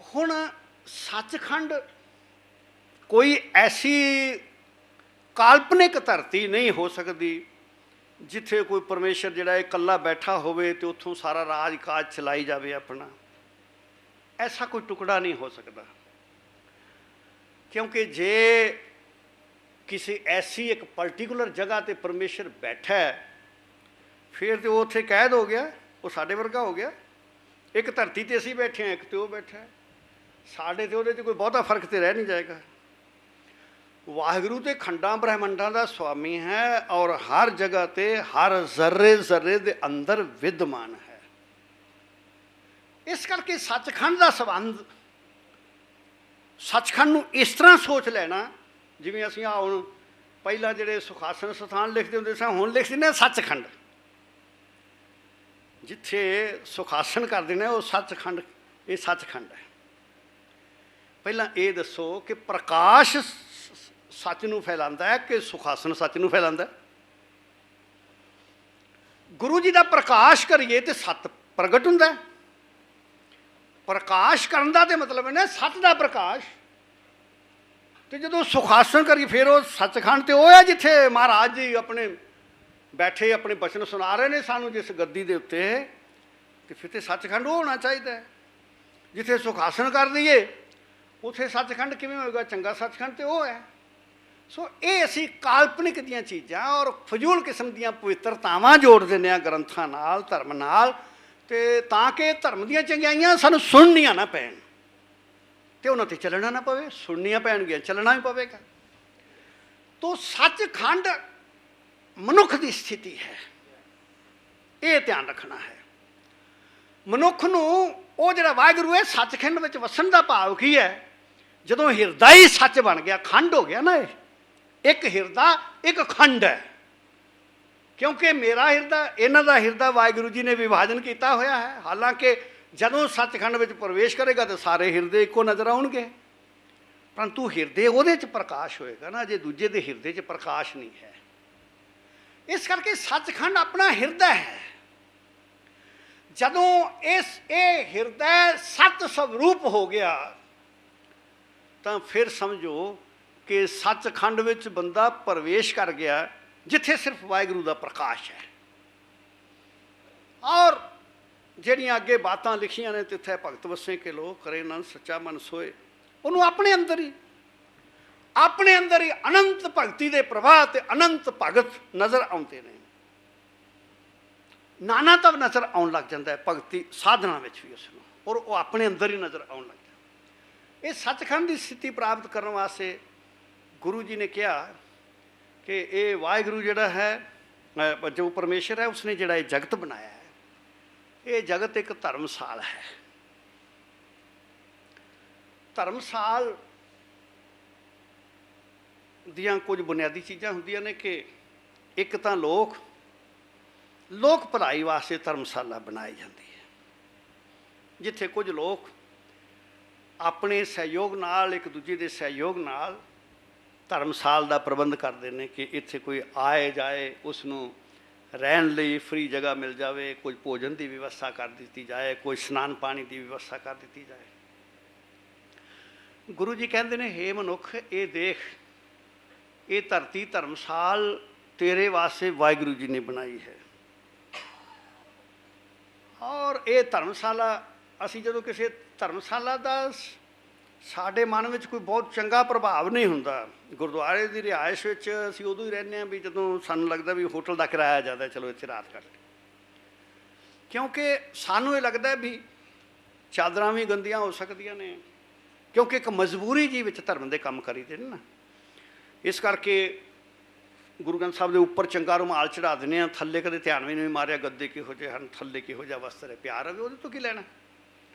हुण सचखंड कोई ऐसी काल्पनिक धरती नहीं हो सकती जिथे कोई परमेश्वर जिहड़ा इकल्ला बैठा होवे ते उत्थों सारा राज काज चलाई जावे अपना। ऐसा कोई टुकड़ा नहीं हो सकता, क्योंकि जे किसी ऐसी एक पर्टिकुलर जगह ते परमेश्वर बैठा है फिर तो वो उत्थे कैद हो गया, वो साडे वर्गा हो गया। एक धरती ते असीं बैठे हैं, एक तो वो बैठा है, साडे ते उहदे च कोई बहुता फर्क तो रह नहीं जाएगा। वाहिगुरू तो खंडा ब्रह्मंडा का स्वामी है और हर जगह ते हर जर्रे जर्रे के अंदर विद्यमान है। इस करके सचखंड का संबंध सचखंड नूं इस तरह सोच लेना जिवें असीं हुण पहला जिहड़े सुखासन स्थान लिखते होंदे सी, हुण लिख दिंदे सचखंड। जिथे सुखासन कर देना वो सचखंड, ये सचखंड है। पहला ये दसो कि प्रकाश सच नूं फैलांदा है कि सुखासन सच नूं फैलांदा है? गुरु जी का प्रकाश करिए तो सत प्रगट हुंदा है। प्रकाश करन दा ते मतलब है ना सत का प्रकाश। तो जो सुखासन करिए फिर वो सचखंड तो वो है जिथे महाराज जी अपने बैठे अपने बचन सुना रहे हैं सानू जिस गद्दी के उत्ते, तो फिर तो सचखंड वो होना चाहिए। जिथे सुखासन कर दईए उथे सचखंड किवें होएगा? चंगा सचखंड तो वो है। सो ये असी काल्पनिक दियां चीज़ां और फजूल किस्म दियां पवित्रतावां जोड़ दिंदे आं ग्रंथां नाल, धर्म नाल, ते तां कि धर्म दियां चंगियाइयां सानूं सुणनियां ना पैण ते उन्हां ते चलना ना पवे। सुणनियां पैणगियां, चलना भी पवेगा। तो सचखंड मनुख की स्थिति है, ये ध्यान रखना है। मनुख नूं वो जिहड़ा वाहिगुरू है सचखंड विच वसन का भाव की है? जदों हिरदा ही सच बन गया, खंड हो गया ना। ये एक हिरदा एक खंड है, क्योंकि मेरा हिरदा इन्हां दा हिरदा वाहिगुरू जी ने विभाजन किया होया है। हालांकि जदों सचखंड में प्रवेश करेगा तो सारे हिरदे एको नज़र आउणगे, परंतु हिरदे उहदे च प्रकाश होएगा ना, जे दूजे दे हिरदे च प्रकाश नहीं है। इस करके सचखंड अपना हिरदा है। जदों ये हिरदा सत स्वरूप हो गया तो फिर समझो कि सचखंड विच बंदा प्रवेश कर गया जिथे सिर्फ वाहिगुरू का प्रकाश है। और जिहड़ियां अगे बातां लिखियां ने, तिथे भगत वसे के लोग करे नन सच्चा मन सोए, उन्होंने अपने अंदर ही अनंत भगती के प्रवाह ते अनंत भगत नज़र आते हैं। नानात्व नज़र आउण लग जाता है भगती साधना में भी उसनूं, और वो अपने अंदर ही नज़र आउण लग जाता। ये सचखंड की स्थिति प्राप्त करने वास्ते गुरु जी ने कहा कि ये वाहिगुरू जिहड़ा है, जो परमेश्वर है, उसने जिहड़ा ये जगत बनाया है, ये जगत एक धर्मसाल है। धर्मसाल दियां कुछ बुनियादी चीज़ां हुंदियां ने कि एक तो लोक भलाई वास्ते धर्मशाला बनाई जाती है, जिथे कुछ लोग अपने सहयोग नाल, एक दूजे के सहयोग नाल धर्मसाल का प्रबंध करते हैं कि इत्थे कोई आए जाए उसनूं रहन लई फ्री जगह मिल जाए, कोई भोजन की व्यवस्था कर दी जाए, कोई स्नान पानी की व्यवस्था कर दी जाए। गुरु जी कहते हैं, हे मनुख ये देख, ये धरती धर्मसाल तेरे वास्ते वाहिगुरू जी ने बनाई है। ਔਰ ਇਹ ਧਰਮਸ਼ਾਲਾ, ਅਸੀਂ ਜਦੋਂ ਕਿਸੇ ਧਰਮਸ਼ਾਲਾ ਦਾ ਸਾਡੇ ਮਨ ਵਿੱਚ ਕੋਈ ਬਹੁਤ ਚੰਗਾ ਪ੍ਰਭਾਵ ਨਹੀਂ ਹੁੰਦਾ। ਗੁਰਦੁਆਰੇ ਦੀ ਰਿਹਾਇਸ਼ ਵਿੱਚ ਅਸੀਂ ਉਦੋਂ ਹੀ ਰਹਿੰਦੇ ਹਾਂ ਵੀ ਜਦੋਂ ਸਾਨੂੰ ਲੱਗਦਾ ਵੀ ਹੋਟਲ ਦਾ ਕਿਰਾਇਆ ਜ਼ਿਆਦਾ, ਚਲੋ ਇੱਥੇ ਰਾਤ ਕੱਟ ਲਈ। ਕਿਉਂਕਿ ਸਾਨੂੰ ਇਹ ਲੱਗਦਾ ਵੀ ਚਾਦਰਾਂ ਵੀ ਗੰਦੀਆਂ ਹੋ ਸਕਦੀਆਂ ਨੇ, ਕਿਉਂਕਿ ਇੱਕ ਮਜਬੂਰੀ ਜੀ ਵਿੱਚ ਧਰਮ ਦੇ ਕੰਮ ਕਰੀਦੇ ਨੇ ਨਾ। ਇਸ ਕਰਕੇ ਗੁਰੂ ਗ੍ਰੰਥ ਸਾਹਿਬ ਦੇ ਉੱਪਰ ਚੰਗਾ ਰੁਮਾਲ ਚੜ੍ਹਾ ਦਿੰਦੇ ਹਾਂ, ਥੱਲੇ ਕਦੇ ਧਿਆਨ ਵੀ ਨਹੀਂ ਮਾਰਿਆ ਗੱਦੇ ਕਿਹੋ ਜਿਹੇ ਹਨ, ਥੱਲੇ ਕਿਹੋ ਜਿਹਾ ਵਸਤਰ ਹੈ, ਪਿਆਰ ਹੋਵੇ ਉਹਦੇ ਤੋਂ ਕੀ ਲੈਣਾ।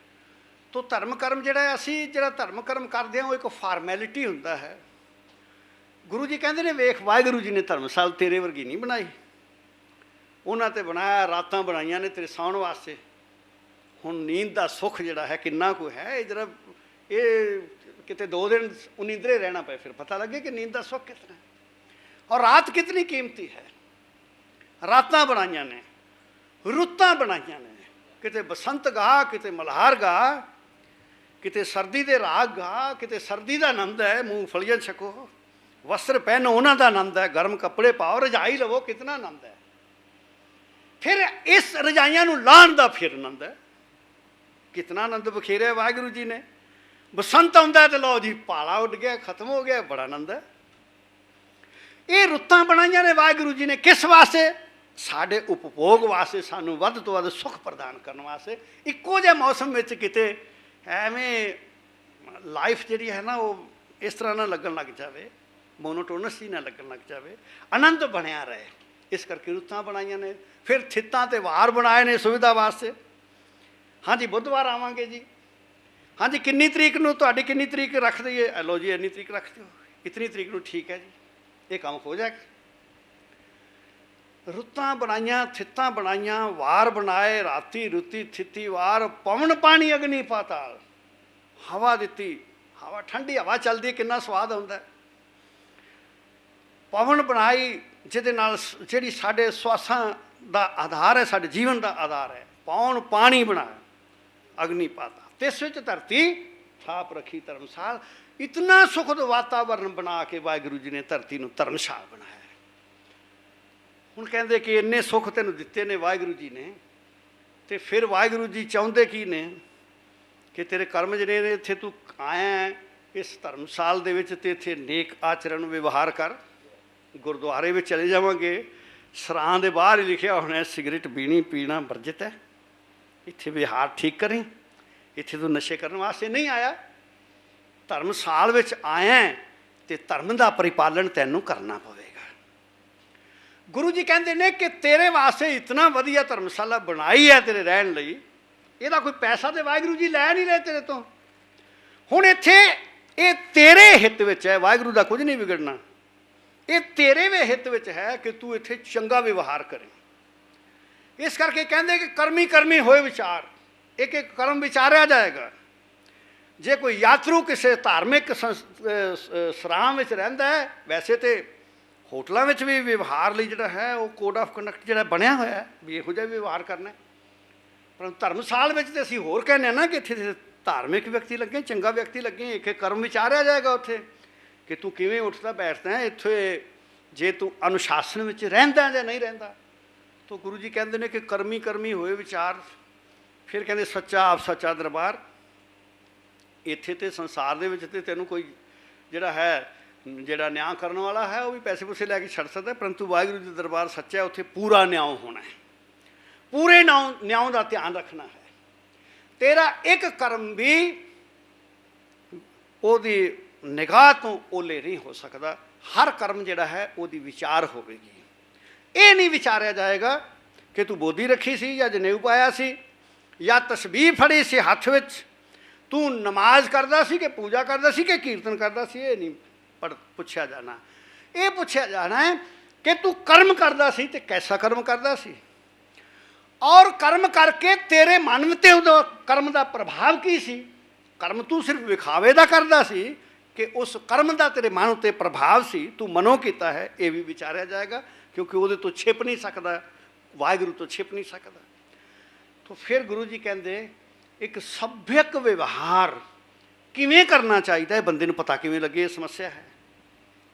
ਤੋ ਧਰਮ ਕਰਮ ਜਿਹੜਾ ਅਸੀਂ ਜਿਹੜਾ ਧਰਮ ਕਰਮ ਕਰਦੇ ਹਾਂ ਉਹ ਇੱਕ ਫਾਰਮੈਲਿਟੀ ਹੁੰਦਾ ਹੈ। ਗੁਰੂ ਜੀ ਕਹਿੰਦੇ ਨੇ ਵੇਖ ਵਾਹਿਗੁਰੂ ਜੀ ਨੇ ਧਰਮਸ਼ਾਲ ਤੇਰੇ ਵਰਗੀ ਨਹੀਂ ਬਣਾਈ, ਉਹਨਾਂ ਤੇ ਬਣਾਇਆ, ਰਾਤਾਂ ਬਣਾਈਆਂ ਨੇ ਤੇਰੇ ਸੌਣ ਵਾਸਤੇ। ਹੁਣ ਨੀਂਦ ਦਾ ਸੁੱਖ ਜਿਹੜਾ ਹੈ ਕਿੰਨਾ ਕੁ ਹੈ, ਇਹ ਜਰਾ ਇਹ ਕਿਤੇ 2 ਦਿਨ ਉਨੀਂਦਰੇ ਰਹਿਣਾ ਪਏ ਫਿਰ ਪਤਾ ਲੱਗੇ ਕਿ ਨੀਂਦ ਦਾ ਸੁੱਖ ਕਿਤਨਾ ਹੈ, ਔਰ ਰਾਤ ਕਿਤਨੀ ਕੀਮਤੀ ਹੈ। ਰਾਤਾਂ ਬਣਾਈਆਂ ਨੇ, ਰੁੱਤਾਂ ਬਣਾਈਆਂ ਨੇ, ਕਿਤੇ ਬਸੰਤ ਗਾ, ਕਿਤੇ ਮਲਹਾਰ ਗਾ, ਕਿਤੇ ਸਰਦੀ ਦੇ ਰਾਗ ਗਾ, ਕਿਤੇ ਸਰਦੀ ਦਾ ਆਨੰਦ ਹੈ, ਮੂੰਗਫਲੀਆਂ ਛਕੋ, ਵਸਤਰ ਪਹਿਨੋ ਉਹਨਾਂ ਦਾ ਆਨੰਦ ਹੈ, ਗਰਮ ਕੱਪੜੇ ਪਾਓ, ਰਜਾਈ ਲਵੋ, ਕਿਤਨਾ ਆਨੰਦ ਹੈ। ਫਿਰ ਇਸ ਰਜਾਈਆਂ ਨੂੰ ਲਾਹਣ ਦਾ ਫਿਰ ਆਨੰਦ ਹੈ, ਕਿਤਨਾ ਆਨੰਦ ਬਖੇਰਿਆ ਵਾਹਿਗੁਰੂ ਜੀ ਨੇ। ਬਸੰਤ ਆਉਂਦਾ ਤੇ ਲਓ ਜੀ ਪਾਲਾ ਉੱਡ ਗਿਆ, ਖਤਮ ਹੋ ਗਿਆ, ਬੜਾ ਆਨੰਦ ਹੈ। ਇਹ ਰੁੱਤਾਂ ਬਣਾਈਆਂ ਨੇ ਵਾਹਿਗੁਰੂ ਜੀ ਨੇ ਕਿਸ ਵਾਸਤੇ? ਸਾਡੇ ਉਪਭੋਗ ਵਾਸਤੇ, ਸਾਨੂੰ ਵੱਧ ਤੋਂ ਵੱਧ ਸੁੱਖ ਪ੍ਰਦਾਨ ਕਰਨ ਵਾਸਤੇ। ਇੱਕੋ ਜਿਹੇ ਮੌਸਮ ਵਿੱਚ ਕਿਤੇ ਐਵੇਂ ਲਾਈਫ ਜਿਹੜੀ ਹੈ ਨਾ ਉਹ ਇਸ ਤਰ੍ਹਾਂ ਨਾ ਲੱਗਣ ਲੱਗ ਜਾਵੇ, ਮੋਨੋਟੋਨਸ ਹੀ ਨਾ ਲੱਗਣ ਲੱਗ ਜਾਵੇ, ਆਨੰਦ ਬਣਿਆ ਰਹੇ। ਇਸ ਕਰਕੇ ਰੁੱਤਾਂ ਬਣਾਈਆਂ ਨੇ। ਫਿਰ ਥਿੱਤਾਂ ਤੇ ਵਾਰ ਬਣਾਏ ਨੇ ਸੁਵਿਧਾ ਵਾਸਤੇ। ਹਾਂਜੀ ਬੁੱਧਵਾਰ ਆਵਾਂਗੇ ਜੀ, ਹਾਂਜੀ ਕਿੰਨੀ ਤਰੀਕ ਨੂੰ, ਤੁਹਾਡੀ ਕਿੰਨੀ ਤਰੀਕ ਰੱਖ ਦਈਏ? ਲਓ ਜੀ ਇੰਨੀ ਤਰੀਕ ਰੱਖ ਦਿਓ, ਇਤਨੀ ਤਰੀਕ ਨੂੰ ਠੀਕ ਹੈ ਜੀ, ਇਹ ਕੰਮ ਹੋ ਜਾਏਗਾ। ਰੁੱਤਾਂ ਬਣਾਈਆਂ, ਥਿੱਤਾਂ ਬਣਾਈਆਂ, ਵਾਰ ਬਣਾਏ, ਰਾਤੀ ਰੁੱਤੀ ਥਿੱਤੀ ਵਾਰ, ਪਵਨ ਪਾਣੀ ਅਗਨੀ ਪਾਤਾਲ, ਹਵਾ ਦਿੱਤੀ, ਹਵਾ ਠੰਡੀ ਹਵਾ ਚੱਲਦੀ, ਕਿੰਨਾ ਸਵਾਦ ਆਉਂਦਾ। ਪਵਨ ਬਣਾਈ ਜਿਹਦੇ ਨਾਲ ਜਿਹੜੀ ਸਾਡੇ ਸਵਾਸਾਂ ਦਾ ਆਧਾਰ ਹੈ, ਸਾਡੇ ਜੀਵਨ ਦਾ ਆਧਾਰ ਹੈ। ਪਵਨ ਪਾਣੀ ਬਣਾਇਆ, ਅਗਨੀ ਪਾਤਾਲ, ਤੇ ਇਸ ਵਿੱਚ ਧਰਤੀ ਥਾਪ ਰੱਖੀ ਧਰਮਸ਼ਾਲ। ਇਤਨਾ ਸੁਖਦ ਵਾਤਾਵਰਨ ਬਣਾ ਕੇ ਵਾਹਿਗੁਰੂ ਜੀ ਨੇ ਧਰਤੀ ਨੂੰ ਧਰਮਸ਼ਾਲ ਬਣਾਇਆ। ਹੁਣ ਕਹਿੰਦੇ ਕਿ ਇੰਨੇ ਸੁੱਖ ਤੈਨੂੰ ਦਿੱਤੇ ਨੇ ਵਾਹਿਗੁਰੂ ਜੀ ਨੇ, ਤੇ ਫਿਰ ਵਾਹਿਗੁਰੂ ਜੀ ਚਾਹੁੰਦੇ ਕੀ ਨੇ? ਕਿ ਤੇਰੇ ਕਰਮ ਜਿਹੜੇ ਨੇ, ਇੱਥੇ ਤੂੰ ਆਇਆ ਇਸ ਧਰਮਸ਼ਾਲ ਦੇ ਵਿੱਚ, ਤੇ ਇੱਥੇ ਨੇਕ ਆਚਰਣ ਵਿਵਹਾਰ ਕਰ। ਗੁਰਦੁਆਰੇ ਵਿੱਚ ਚਲੇ ਜਾਵਾਂਗੇ, ਸਰਾਂ ਦੇ ਬਾਹਰ ਹੀ ਲਿਖਿਆ ਹੋਣਾ ਸਿਗਰਟ ਪੀਣੀ ਪੀਣਾ ਵਰਜਿਤ ਹੈ। ਇੱਥੇ ਵਿਹਾਰ ਠੀਕ ਕਰੀਂ, ਇੱਥੇ ਤੂੰ ਨਸ਼ੇ ਕਰਨ ਵਾਸਤੇ ਨਹੀਂ ਆਇਆ, ਧਰਮਸ਼ਾਲ ਵਿੱਚ ਆਇਆ ਤੇ ਧਰਮ ਦਾ ਪਰਿਪਾਲਨ ਤੈਨੂੰ ਕਰਨਾ ਪਵੇਗਾ। ਗੁਰੂ ਜੀ ਕਹਿੰਦੇ ਨੇ ਕਿ ਤੇਰੇ ਵਾਸਤੇ ਇਤਨਾ ਵਧੀਆ ਧਰਮਸ਼ਾਲਾ ਬਣਾਈ ਹੈ ਤੇਰੇ ਰਹਿਣ ਲਈ, ਇਹਦਾ ਕੋਈ ਪੈਸਾ ਤੇ ਵਾਹਿਗੁਰੂ ਜੀ ਲੈ ਨਹੀਂ ਰਹੇ ਤੇਰੇ ਤੋਂ। ਹੁਣ ਇੱਥੇ ਇਹ ਤੇਰੇ ਹਿੱਤ ਵਿੱਚ ਹੈ, ਵਾਹਿਗੁਰੂ ਦਾ ਕੁਝ ਨਹੀਂ ਵਿਗੜਨਾ। ਇਹ ਤੇਰੇ ਵੀ ਹਿੱਤ ਵਿੱਚ ਹੈ ਕਿ ਤੂੰ ਇੱਥੇ ਚੰਗਾ ਵਿਵਹਾਰ ਕਰੇ। ਇਸ ਕਰਕੇ ਕਹਿੰਦੇ ਕਿ ਕਰਮੀ ਕਰਮੀ ਹੋਏ ਵਿਚਾਰ, ਇੱਕ ਇੱਕ ਕਰਮ ਵਿਚਾਰਿਆ ਜਾਏਗਾ। ਜੇ ਕੋਈ ਯਾਤਰੂ ਕਿਸੇ ਧਾਰਮਿਕ ਸਰਾਂ ਵਿੱਚ ਰਹਿੰਦਾ ਹੈ, ਵੈਸੇ ਤਾਂ ਹੋਟਲਾਂ ਵਿੱਚ ਵੀ ਵਿਵਹਾਰ ਲਈ ਜਿਹੜਾ ਹੈ ਉਹ ਕੋਡ ਆਫ ਕੰਡਕਟ ਜਿਹੜਾ ਬਣਿਆ ਹੋਇਆ ਹੈ ਵੀ ਇਹੋ ਜਿਹਾ ਵਿਵਹਾਰ ਕਰਨਾ। ਪਰ ਧਰਮਸ਼ਾਲ ਵਿੱਚ ਤਾਂ ਅਸੀਂ ਹੋਰ ਕਹਿੰਦੇ ਹਾਂ ਨਾ ਕਿ ਇੱਥੇ ਧਾਰਮਿਕ ਵਿਅਕਤੀ ਲੱਗੇ, ਚੰਗਾ ਵਿਅਕਤੀ ਲੱਗੇ, ਇੱਕ ਕਰਮ ਵਿਚਾਰਿਆ ਜਾਏਗਾ ਉੱਥੇ ਕਿ ਤੂੰ ਕਿਵੇਂ ਉੱਠਦਾ ਬੈਠਦਾ ਹੈ। ਇੱਥੇ ਜੇ ਤੂੰ ਅਨੁਸ਼ਾਸਨ ਵਿੱਚ ਰਹਿੰਦਾ ਜਾਂ ਨਹੀਂ ਰਹਿੰਦਾ, ਤਾਂ ਗੁਰੂ ਜੀ ਕਹਿੰਦੇ ਨੇ ਕਿ ਕਰਮੀ ਕਰਮੀ ਹੋਏ ਵਿਚਾਰ। ਫਿਰ ਕਹਿੰਦੇ ਸੱਚਾ ਆਪ ਸੱਚਾ ਦਰਬਾਰ। ਇੱਥੇ ਤੇ ਸੰਸਾਰ ਦੇ ਵਿੱਚ ਤੇ ਤੈਨੂੰ ਕੋਈ ਜਿਹੜਾ ਹੈ ਜਿਹੜਾ ਨਿਆਂ ਕਰਨ ਵਾਲਾ ਹੈ ਉਹ ਵੀ ਪੈਸੇ ਪੂਸੇ ਲੈ ਕੇ ਛੱਡ ਸਕਦਾ, ਪਰੰਤੂ ਵਾਹਿਗੁਰੂ ਜੀ ਦਾ ਦਰਬਾਰ ਸੱਚਾ, ਉੱਥੇ ਪੂਰਾ ਨਿਆਂ ਹੋਣਾ ਹੈ, ਪੂਰੇ ਨਿਆਂ ਦਾ ਧਿਆਨ ਰੱਖਣਾ ਹੈ। ਤੇਰਾ ਇੱਕ ਕਰਮ ਵੀ ਉਹਦੀ ਨਿਗਾਹ ਤੋਂ ਓਲੇ ਨਹੀਂ ਹੋ ਸਕਦਾ। ਹਰ ਕਰਮ ਜਿਹੜਾ ਹੈ ਉਹਦੀ ਵਿਚਾਰ ਹੋਵੇਗੀ। ਇਹ ਨਹੀਂ ਵਿਚਾਰਿਆ ਜਾਏਗਾ ਕਿ ਤੂੰ ਬੋਧੀ ਰੱਖੀ ਸੀ ਜਾਂ ਜਨੇਊ ਪਾਇਆ ਸੀ ਜਾਂ ਤਸਬੀਹ ਫੜੀ ਸੀ ਹੱਥ ਵਿੱਚ, ਤੂੰ ਨਮਾਜ਼ ਕਰਦਾ ਸੀ ਕਿ ਪੂਜਾ ਕਰਦਾ ਸੀ ਕਿ ਕੀਰਤਨ ਕਰਦਾ ਸੀ। ਇਹ ਨਹੀਂ ਪੁੱਛਿਆ ਜਾਣਾ। ਇਹ ਪੁੱਛਿਆ ਜਾਣਾ ਹੈ ਕਿ ਤੂੰ ਕਰਮ ਕਰਦਾ ਸੀ ਤੇ ਕੈਸਾ ਕਰਮ ਕਰਦਾ ਸੀ, ਔਰ ਕਰਮ ਕਰਕੇ ਤੇਰੇ ਮਨ ਵਿੱਚ ਉਹਦਾ ਕਰਮ ਦਾ ਪ੍ਰਭਾਵ ਕੀ ਸੀ। ਕਰਮ ਤੂੰ ਸਿਰਫ ਵਿਖਾਵੇ ਦਾ ਕਰਦਾ ਸੀ ਕਿ ਉਸ ਕਰਮ ਦਾ ਤੇਰੇ ਮਨ ਉੱਤੇ ਪ੍ਰਭਾਵ ਸੀ, ਤੂੰ ਮਨੋਂ ਕੀਤਾ ਹੈ। ਇਹ ਵੀ ਵਿਚਾਰਿਆ ਜਾਏਗਾ ਕਿਉਂਕਿ ਉਹਦੇ ਤੋਂ ਛਿਪ ਨਹੀਂ ਸਕਦਾ, ਵਾਹਿਗੁਰੂ ਤੋਂ ਛਿਪ ਨਹੀਂ ਸਕਦਾ। ਤਾਂ ਫਿਰ ਗੁਰੂ ਜੀ ਕਹਿੰਦੇ ਇੱਕ ਸੱਭਿਅਕ ਵਿਵਹਾਰ ਕਿਵੇਂ ਕਰਨਾ ਚਾਹੀਦਾ ਹੈ, ਬੰਦੇ ਨੂੰ ਪਤਾ ਕਿਵੇਂ ਲੱਗੇ, ਇਹ ਸਮੱਸਿਆ ਹੈ।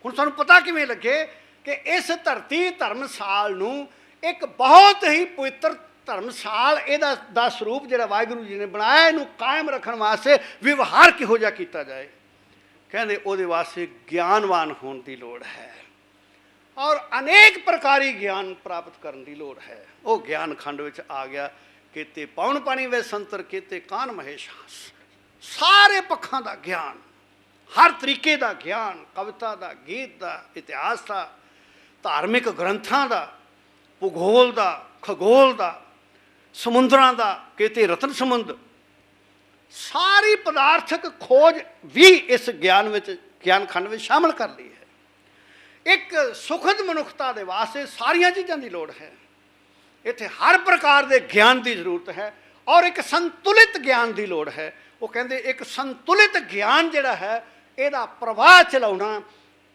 ਹੁਣ ਸਾਨੂੰ ਪਤਾ ਕਿਵੇਂ ਲੱਗੇ ਕਿ ਇਸ ਧਰਤੀ ਧਰਮਸ਼ਾਲ ਨੂੰ ਇੱਕ ਬਹੁਤ ਹੀ ਪਵਿੱਤਰ ਧਰਮਸਾਲ ਇਹਦਾ ਦਾ ਸਰੂਪ ਜਿਹੜਾ ਵਾਹਿਗੁਰੂ ਜੀ ਨੇ ਬਣਾਇਆ, ਇਹਨੂੰ ਕਾਇਮ ਰੱਖਣ ਵਾਸਤੇ ਵਿਵਹਾਰ ਕਿਹੋ ਜਿਹਾ ਕੀਤਾ ਜਾਏ। ਕਹਿੰਦੇ ਉਹਦੇ ਵਾਸਤੇ ਗਿਆਨਵਾਨ ਹੋਣ ਦੀ ਲੋੜ ਹੈ ਔਰ ਅਨੇਕ ਪ੍ਰਕਾਰੀ ਗਿਆਨ ਪ੍ਰਾਪਤ ਕਰਨ ਦੀ ਲੋੜ ਹੈ। ਉਹ ਗਿਆਨ ਖੰਡ ਵਿੱਚ ਆ ਗਿਆ, ਕਿਤੇ ਪੌਣ ਪਾਣੀ ਵੇ ਸੰਤਰ, ਕਿਤੇ ਕਾਨ ਮਹੇਸ਼, ਸਾਰੇ ਪੱਖਾਂ ਦਾ ਗਿਆਨ, ਹਰ ਤਰੀਕੇ ਦਾ ਗਿਆਨ, ਕਵਿਤਾ ਦਾ, ਗੀਤ ਦਾ, ਇਤਿਹਾਸ ਦਾ, ਧਾਰਮਿਕ ਗ੍ਰੰਥਾਂ ਦਾ, ਭੂਗੋਲ ਦਾ, ਖਗੋਲ ਦਾ, ਸਮੁੰਦਰਾਂ ਦਾ, ਕਿਤੇ ਰਤਨ ਸਮੁੰਦ, ਸਾਰੀ ਪਦਾਰਥਕ ਖੋਜ ਵੀ ਇਸ ਗਿਆਨ ਵਿੱਚ, ਗਿਆਨ ਖੰਡ ਵਿੱਚ ਸ਼ਾਮਲ ਕਰ ਲਈ ਹੈ। ਇੱਕ ਸੁਖਦ ਮਨੁੱਖਤਾ ਦੇ ਵਾਸਤੇ ਸਾਰੀਆਂ ਚੀਜ਼ਾਂ ਦੀ ਲੋੜ ਹੈ। ਇੱਥੇ ਹਰ ਪ੍ਰਕਾਰ ਦੇ ਗਿਆਨ ਦੀ ਜ਼ਰੂਰਤ ਹੈ ਔਰ ਇੱਕ ਸੰਤੁਲਿਤ ਗਿਆਨ ਦੀ ਲੋੜ ਹੈ। ਉਹ ਕਹਿੰਦੇ ਇੱਕ ਸੰਤੁਲਿਤ ਗਿਆਨ ਜਿਹੜਾ ਹੈ, ਇਹਦਾ ਪ੍ਰਵਾਹ ਚਲਾਉਣਾ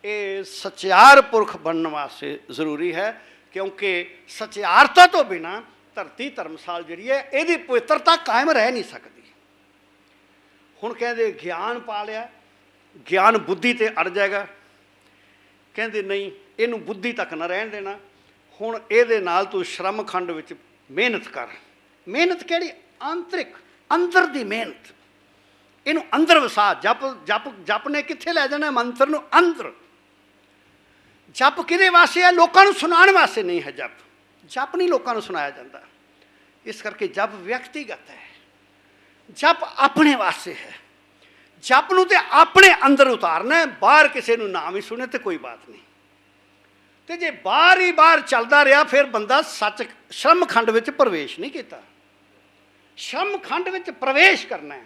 ਇਹ ਸਚਿਆਰ ਪੁਰਖ ਬਣਨ ਵਾਸਤੇ ਜ਼ਰੂਰੀ ਹੈ, ਕਿਉਂਕਿ ਸਚਿਆਰਤਾ ਤੋਂ ਬਿਨਾਂ ਧਰਤੀ ਧਰਮਸਾਲ ਜਿਹੜੀ ਹੈ ਇਹਦੀ ਪਵਿੱਤਰਤਾ ਕਾਇਮ ਰਹਿ ਨਹੀਂ ਸਕਦੀ। ਹੁਣ ਕਹਿੰਦੇ ਗਿਆਨ ਪਾ ਲਿਆ, ਗਿਆਨ ਬੁੱਧੀ ਤੇ ਅੜ ਜਾਏਗਾ। ਕਹਿੰਦੇ ਨਹੀਂ, ਇਹਨੂੰ ਬੁੱਧੀ ਤੱਕ ਨਾ ਰਹਿਣ ਦੇਣਾ, ਹੁਣ ਇਹਦੇ ਨਾਲ ਤੂੰ ਸ਼ਰਮ ਖੰਡ ਵਿੱਚ ਮਿਹਨਤ ਕਰ। ਮਿਹਨਤ ਕਿਹੜੀ? ਆਂਤਰਿਕ, ਅੰਦਰ ਦੀ ਮਿਹਨਤ। ਇਹਨੂੰ ਅੰਦਰ ਵਸਾ। ਜਪ ਨੇ ਕਿੱਥੇ ਲੈ ਜਾਣਾ ਮੰਤਰ ਨੂੰ? ਅੰਦਰ। ਜਪ ਕਿਹਦੇ ਵਾਸਤੇ ਹੈ? ਲੋਕਾਂ ਨੂੰ ਸੁਣਾਉਣ ਵਾਸਤੇ ਨਹੀਂ ਹੈ। ਜਪ ਨਹੀਂ ਲੋਕਾਂ ਨੂੰ ਸੁਣਾਇਆ ਜਾਂਦਾ। ਇਸ ਕਰਕੇ ਜਪ ਵਿਅਕਤੀਗਤ ਹੈ, ਜਪ ਆਪਣੇ ਵਾਸਤੇ ਹੈ। ਜਪ ਨੂੰ ਤੇ ਆਪਣੇ ਅੰਦਰ ਉਤਾਰਨਾ ਹੈ। ਬਾਹਰ ਕਿਸੇ ਨੂੰ ਨਾਮ ਹੀ ਸੁਣੇ ਤੇ ਕੋਈ ਬਾਤ ਨਹੀਂ। ਤੇ ਜੇ ਬਾਹਰ ਹੀ ਬਾਹਰ ਚੱਲਦਾ ਰਿਹਾ, ਫਿਰ ਬੰਦਾ ਸੱਚ ਸ਼ਰਮ ਖੰਡ ਵਿੱਚ ਪ੍ਰਵੇਸ਼ ਨਹੀਂ ਕੀਤਾ। ਸ਼ਰਮ ਖੰਡ ਵਿੱਚ ਪ੍ਰਵੇਸ਼ ਕਰਨਾ ਹੈ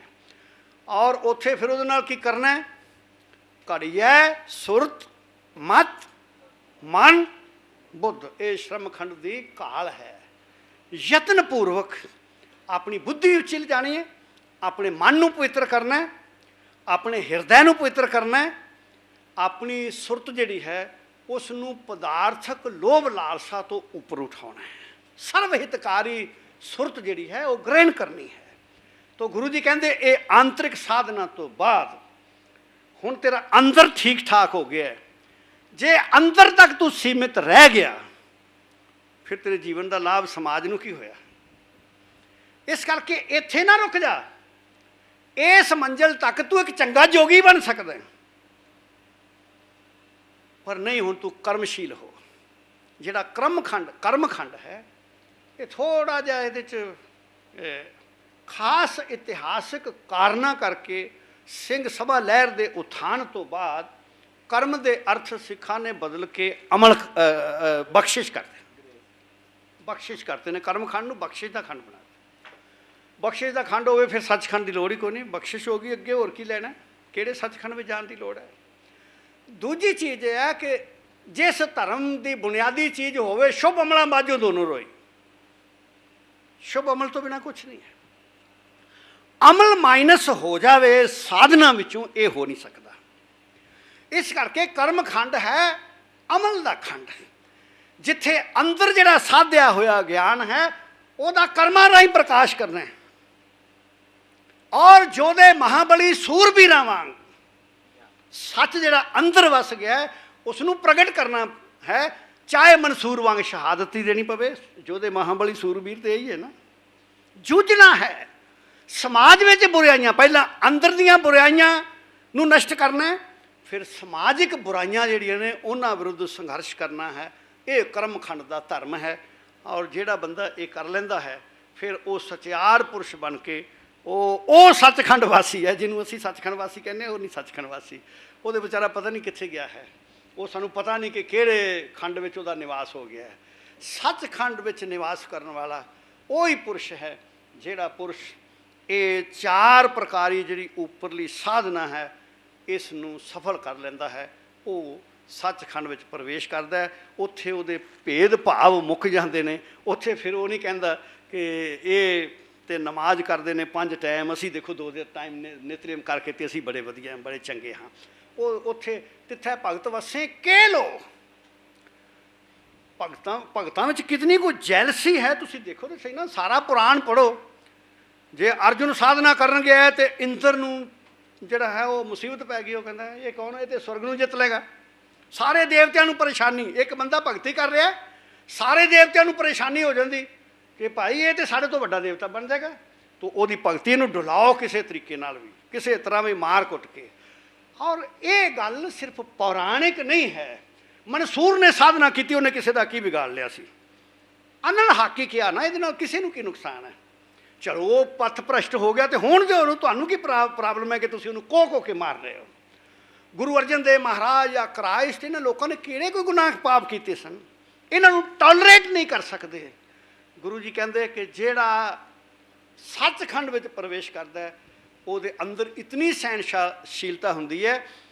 ਔਰ ਉੱਥੇ ਫਿਰ ਉਹਦੇ ਨਾਲ ਕੀ ਕਰਨਾ ਹੈ? ਘੜੀਐ ਸੁਰਤ ਮਤ ਮਨ ਬੁੱਧ। ਇਹ ਸ਼ਰਮ ਖੰਡ ਦੀ ਕਾਲ ਹੈ। ਯਤਨ ਪੂਰਵਕ ਆਪਣੀ ਬੁੱਧੀ ਉੱਚੀ ਲਿਜਾਣੀ ਹੈ, ਆਪਣੇ ਮਨ ਨੂੰ ਪਵਿੱਤਰ ਕਰਨਾ ਹੈ, ਆਪਣੇ ਹਿਰਦੇ ਨੂੰ ਪਵਿੱਤਰ ਕਰਨਾ ਹੈ, ਆਪਣੀ ਸੁਰਤ ਜਿਹੜੀ ਹੈ ਉਸ ਨੂੰ ਪਦਾਰਥਕ ਲੋਭ ਲਾਲਸਾ ਤੋਂ ਉੱਪਰ ਉਠਾਉਣਾ ਹੈ। ਸਰਵ ਹਿਤਕਾਰੀ ਸੁਰਤ ਜਿਹੜੀ ਹੈ ਉਹ ਗ੍ਰਹਿਣ ਕਰਨੀ ਹੈ। ਤਾਂ ਗੁਰੂ ਜੀ ਕਹਿੰਦੇ ਇਹ ਆਂਤਰਿਕ ਸਾਧਨਾ ਤੋਂ ਬਾਅਦ ਹੁਣ ਤੇਰਾ ਅੰਦਰ ਠੀਕ ਠਾਕ ਹੋ ਗਿਆ। ਜੇ ਅੰਦਰ ਤੱਕ ਤੂੰ ਸੀਮਿਤ ਰਹਿ ਗਿਆ, ਫਿਰ ਤੇਰੇ ਜੀਵਨ ਦਾ ਲਾਭ ਸਮਾਜ ਨੂੰ ਕੀ ਹੋਇਆ? ਇਸ ਕਰਕੇ ਇੱਥੇ ਨਾ ਰੁਕ ਜਾ। ਇਸ ਮੰਜ਼ਿਲ ਤੱਕ ਤੂੰ ਇੱਕ ਚੰਗਾ ਜੋਗੀ ਬਣ ਸਕਦਾ, ਪਰ ਨਹੀਂ, ਹੁਣ ਤੂੰ ਕਰਮਸ਼ੀਲ ਹੋ। ਜਿਹੜਾ ਕਰਮ ਖੰਡ ਹੈ, ਇਹ ਥੋੜ੍ਹਾ ਜਿਹਾ ਇਹਦੇ 'ਚ ਖਾਸ ਇਤਿਹਾਸਿਕ ਕਾਰਨਾਂ ਕਰਕੇ ਸਿੰਘ ਸਭਾ ਲਹਿਰ ਦੇ ਉਥਾਨ ਤੋਂ ਬਾਅਦ ਕਰਮ ਦੇ ਅਰਥ ਸਿੱਖਾਂ ਨੇ ਬਦਲ ਕੇ ਅਮਲ ਬਖਸ਼ਿਸ਼ ਕਰਦੇ ਨੇ। ਕਰਮ ਖੰਡ ਨੂੰ ਬਖਸ਼ਿਸ਼ ਦਾ ਖੰਡ ਬਣਾ ਦਿੱਤਾ। ਬਖਸ਼ਿਸ਼ ਦਾ ਖੰਡ ਹੋਵੇ ਫਿਰ ਸੱਚਖੰਡ ਦੀ ਲੋੜ ਹੀ ਕੋਈ ਨਹੀਂ। ਬਖਸ਼ਿਸ਼ ਹੋ ਗਈ, ਅੱਗੇ ਹੋਰ ਕੀ ਲੈਣਾ? ਕਿਹੜੇ ਸੱਚਖੰਡ ਵਿੱਚ ਜਾਣ ਦੀ ਲੋੜ ਹੈ? ਦੂਜੀ ਚੀਜ਼ ਇਹ ਹੈ ਕਿ ਜਿਸ ਧਰਮ ਦੀ ਬੁਨਿਆਦੀ ਚੀਜ਼ ਹੋਵੇ, ਸ਼ੁਭ ਅਮਲਾਂ ਬਾਝੋਂ ਦੋਨੋਂ ਰੋਈ। ਸ਼ੁਭ ਅਮਲ ਤੋਂ ਬਿਨਾਂ ਕੁਛ ਨਹੀਂ ਹੈ। ਅਮਲ ਮਾਈਨਸ ਹੋ ਜਾਵੇ ਸਾਧਨਾ ਵਿੱਚੋਂ, ਇਹ ਹੋ ਨਹੀਂ ਸਕਦਾ। ਇਸ ਕਰਕੇ ਕਰਮ ਖੰਡ ਹੈ ਅਮਲ ਦਾ ਖੰਡ ਹੈ, ਜਿੱਥੇ ਅੰਦਰ ਜਿਹੜਾ ਸਾਧਿਆ ਹੋਇਆ ਗਿਆਨ ਹੈ ਉਹਦਾ ਕਰਮਾਂ ਰਾਹੀਂ ਪ੍ਰਕਾਸ਼ ਕਰਨਾ ਹੈ ਔਰ ਜੋਧੇ ਮਹਾਬਲੀ ਸੂਰਬੀਰਾਂ ਵਾਂਗ ਸੱਚ ਜਿਹੜਾ ਅੰਦਰ ਵਸ ਗਿਆ ਉਸ ਨੂੰ ਪ੍ਰਗਟ ਕਰਨਾ ਹੈ। ਚਾਹੇ ਮਨਸੂਰ ਵਾਂਗ ਸ਼ਹਾਦਤ ਹੀ ਦੇਣੀ ਪਵੇ। ਜੋਧੇ ਮਹਾਬਲੀ ਸੂਰਬੀਰ ਤੇ ਇਹੀ ਹੈ ਨਾ। ਜੂਝਣਾ ਹੈ ਸਮਾਜ ਵਿੱਚ ਬੁਰਾਈਆਂ, ਪਹਿਲਾਂ ਅੰਦਰ ਦੀਆਂ ਬੁਰਾਈਆਂ ਨੂੰ ਨਸ਼ਟ ਕਰਨਾ ਹੈ, ਫਿਰ ਸਮਾਜਿਕ ਬੁਰਾਈਆਂ ਜਿਹੜੀਆਂ ਨੇ ਉਹਨਾਂ ਵਿਰੁੱਧ ਸੰਘਰਸ਼ ਕਰਨਾ ਹੈ। ਇਹ ਕਰਮ ਖੰਡ ਦਾ ਧਰਮ ਹੈ ਔਰ ਜਿਹੜਾ ਬੰਦਾ ਇਹ ਕਰ ਲੈਂਦਾ ਹੈ, ਫਿਰ ਉਹ ਸਚਿਆਰ ਪੁਰਸ਼ ਬਣ ਕੇ ਉਹ ਸੱਚਖੰਡ ਵਾਸੀ ਹੈ। ਜਿਹਨੂੰ ਅਸੀਂ ਸੱਚਖੰਡ ਵਾਸੀ ਕਹਿੰਦੇ, ਉਹ ਨਹੀਂ ਸੱਚਖੰਡ ਵਾਸੀ। ਉਹਦੇ ਵਿਚਾਰਾ ਪਤਾ ਨਹੀਂ ਕਿੱਥੇ ਗਿਆ ਹੈ, ਉਹ ਸਾਨੂੰ ਪਤਾ ਨਹੀਂ ਕਿ ਕਿਹੜੇ ਖੰਡ ਵਿੱਚ ਉਹਦਾ ਨਿਵਾਸ ਹੋ ਗਿਆ ਹੈ। ਸੱਚਖੰਡ ਵਿੱਚ ਨਿਵਾਸ ਕਰਨ ਵਾਲਾ ਉਹੀ ਪੁਰਸ਼ ਹੈ ਜਿਹੜਾ ਪੁਰਸ਼ ਇਹ ਚਾਰ ਪ੍ਰਕਾਰੀ ਜਿਹੜੀ ਉੱਪਰਲੀ ਸਾਧਨਾ ਹੈ ਇਸ ਨੂੰ ਸਫਲ ਕਰ ਲੈਂਦਾ ਹੈ। ਉਹ ਸੱਚਖੰਡ ਵਿੱਚ ਪ੍ਰਵੇਸ਼ ਕਰਦਾ ਹੈ। ਉੱਥੇ ਉਹਦੇ ਭੇਦ ਭਾਵ ਮੁੱਕ ਜਾਂਦੇ ਨੇ। ਉੱਥੇ ਫਿਰ ਉਹ ਨਹੀਂ ਕਹਿੰਦਾ ਕਿ ਇਹ ਤੇ ਨਮਾਜ਼ ਕਰਦੇ ਨੇ 5 ਟਾਈਮ, ਅਸੀਂ ਦੇਖੋ 2 ਟਾਈਮ ਨਿਤਨੇਮ ਕਰਕੇ ਤੇ ਅਸੀਂ ਬੜੇ ਵਧੀਆ, ਬੜੇ ਚੰਗੇ ਹਾਂ। ਉਹ ਉੱਥੇ ਤਿੱਥੈ ਭਗਤ ਵਸੇ ਕੇ ਲੋ। ਭਗਤਾਂ ਵਿੱਚ ਕਿਤਨੀ ਕੋਈ ਜੈਲਸੀ ਹੈ, ਤੁਸੀਂ ਦੇਖੋ ਤਾਂ ਸਹੀ ਨਾ। ਸਾਰਾ ਪੁਰਾਣ ਪੜ੍ਹੋ। ਜੇ ਅਰਜੁਨ ਸਾਧਨਾ ਕਰਨ ਗਿਆ ਤੇ ਇੰਦਰ ਨੂੰ ਜਿਹੜਾ ਹੈ ਉਹ ਮੁਸੀਬਤ ਪੈ ਗਈ। ਉਹ ਕਹਿੰਦਾ ਇਹ ਕੌਣ ਹੈ? ਇਹ ਤੇ ਸਵਰਗ ਨੂੰ ਜਿੱਤ ਲਏਗਾ। ਸਾਰੇ ਦੇਵਤਿਆਂ ਨੂੰ ਪਰੇਸ਼ਾਨੀ। ਇੱਕ ਬੰਦਾ ਭਗਤੀ ਕਰ ਰਿਹਾ, ਸਾਰੇ ਦੇਵਤਿਆਂ ਨੂੰ ਪਰੇਸ਼ਾਨੀ ਹੋ ਜਾਂਦੀ ਕਿ ਭਾਈ ਇਹ ਤੇ ਸਾਡੇ ਤੋਂ ਵੱਡਾ ਦੇਵਤਾ ਬਣ ਜਾਏਗਾ। ਤੋ ਉਹਦੀ ਭਗਤੀ ਨੂੰ ਡੁਲਾਓ ਕਿਸੇ ਤਰੀਕੇ ਨਾਲ ਵੀ, ਕਿਸੇ ਤਰ੍ਹਾਂ ਵੀ ਮਾਰ ਕੁੱਟ ਕੇ। ਔਰ ਇਹ ਗੱਲ ਸਿਰਫ ਪੌਰਾਣਿਕ ਨਹੀਂ ਹੈ, ਮਨਸੂਰ ਨੇ ਸਾਧਨਾ ਕੀਤੀ, ਉਹਨੇ ਕਿਸੇ ਦਾ ਕੀ ਵਿਗਾੜ ਲਿਆ ਸੀ? ਅਨਲ ਹਾਕੀ ਕਿਹਾ ਨਾ, ਇਹਦੇ ਨਾਲ ਕਿਸੇ ਨੂੰ ਕੀ ਨੁਕਸਾਨ ਹੈ? ਚਲੋ ਉਹ ਪੱਥ ਭ੍ਰਸ਼ਟ ਹੋ ਗਿਆ, ਤੇ ਹੁਣ ਜੇ ਉਹਨੂੰ ਤੁਹਾਨੂੰ ਕੀ ਪ੍ਰੋਬਲਮ ਹੈ ਕਿ ਤੁਸੀਂ ਉਹਨੂੰ ਕੋਹ ਕੇ ਮਾਰ ਰਹੇ ਹੋ? ਗੁਰੂ ਅਰਜਨ ਦੇਵ ਮਹਾਰਾਜ ਜਾਂ ਕ੍ਰਾਈਸਟ, ਇਹਨਾਂ ਲੋਕਾਂ ਨੇ ਕਿਹੜੇ ਕੋਈ ਗੁਨਾਹ ਪਾਪ ਕੀਤੇ ਸਨ? ਇਹਨਾਂ ਨੂੰ ਟੋਲਰੇਟ ਨਹੀਂ ਕਰ ਸਕਦੇ। ਗੁਰੂ ਜੀ ਕਹਿੰਦੇ ਕਿ ਜਿਹੜਾ ਸੱਚਖੰਡ ਵਿੱਚ ਪ੍ਰਵੇਸ਼ ਕਰਦਾ ਹੈ, ਉਹਦੇ ਅੰਦਰ ਇਤਨੀ ਸਹਿਣਸ਼ੀਲਤਾ ਹੁੰਦੀ ਹੈ,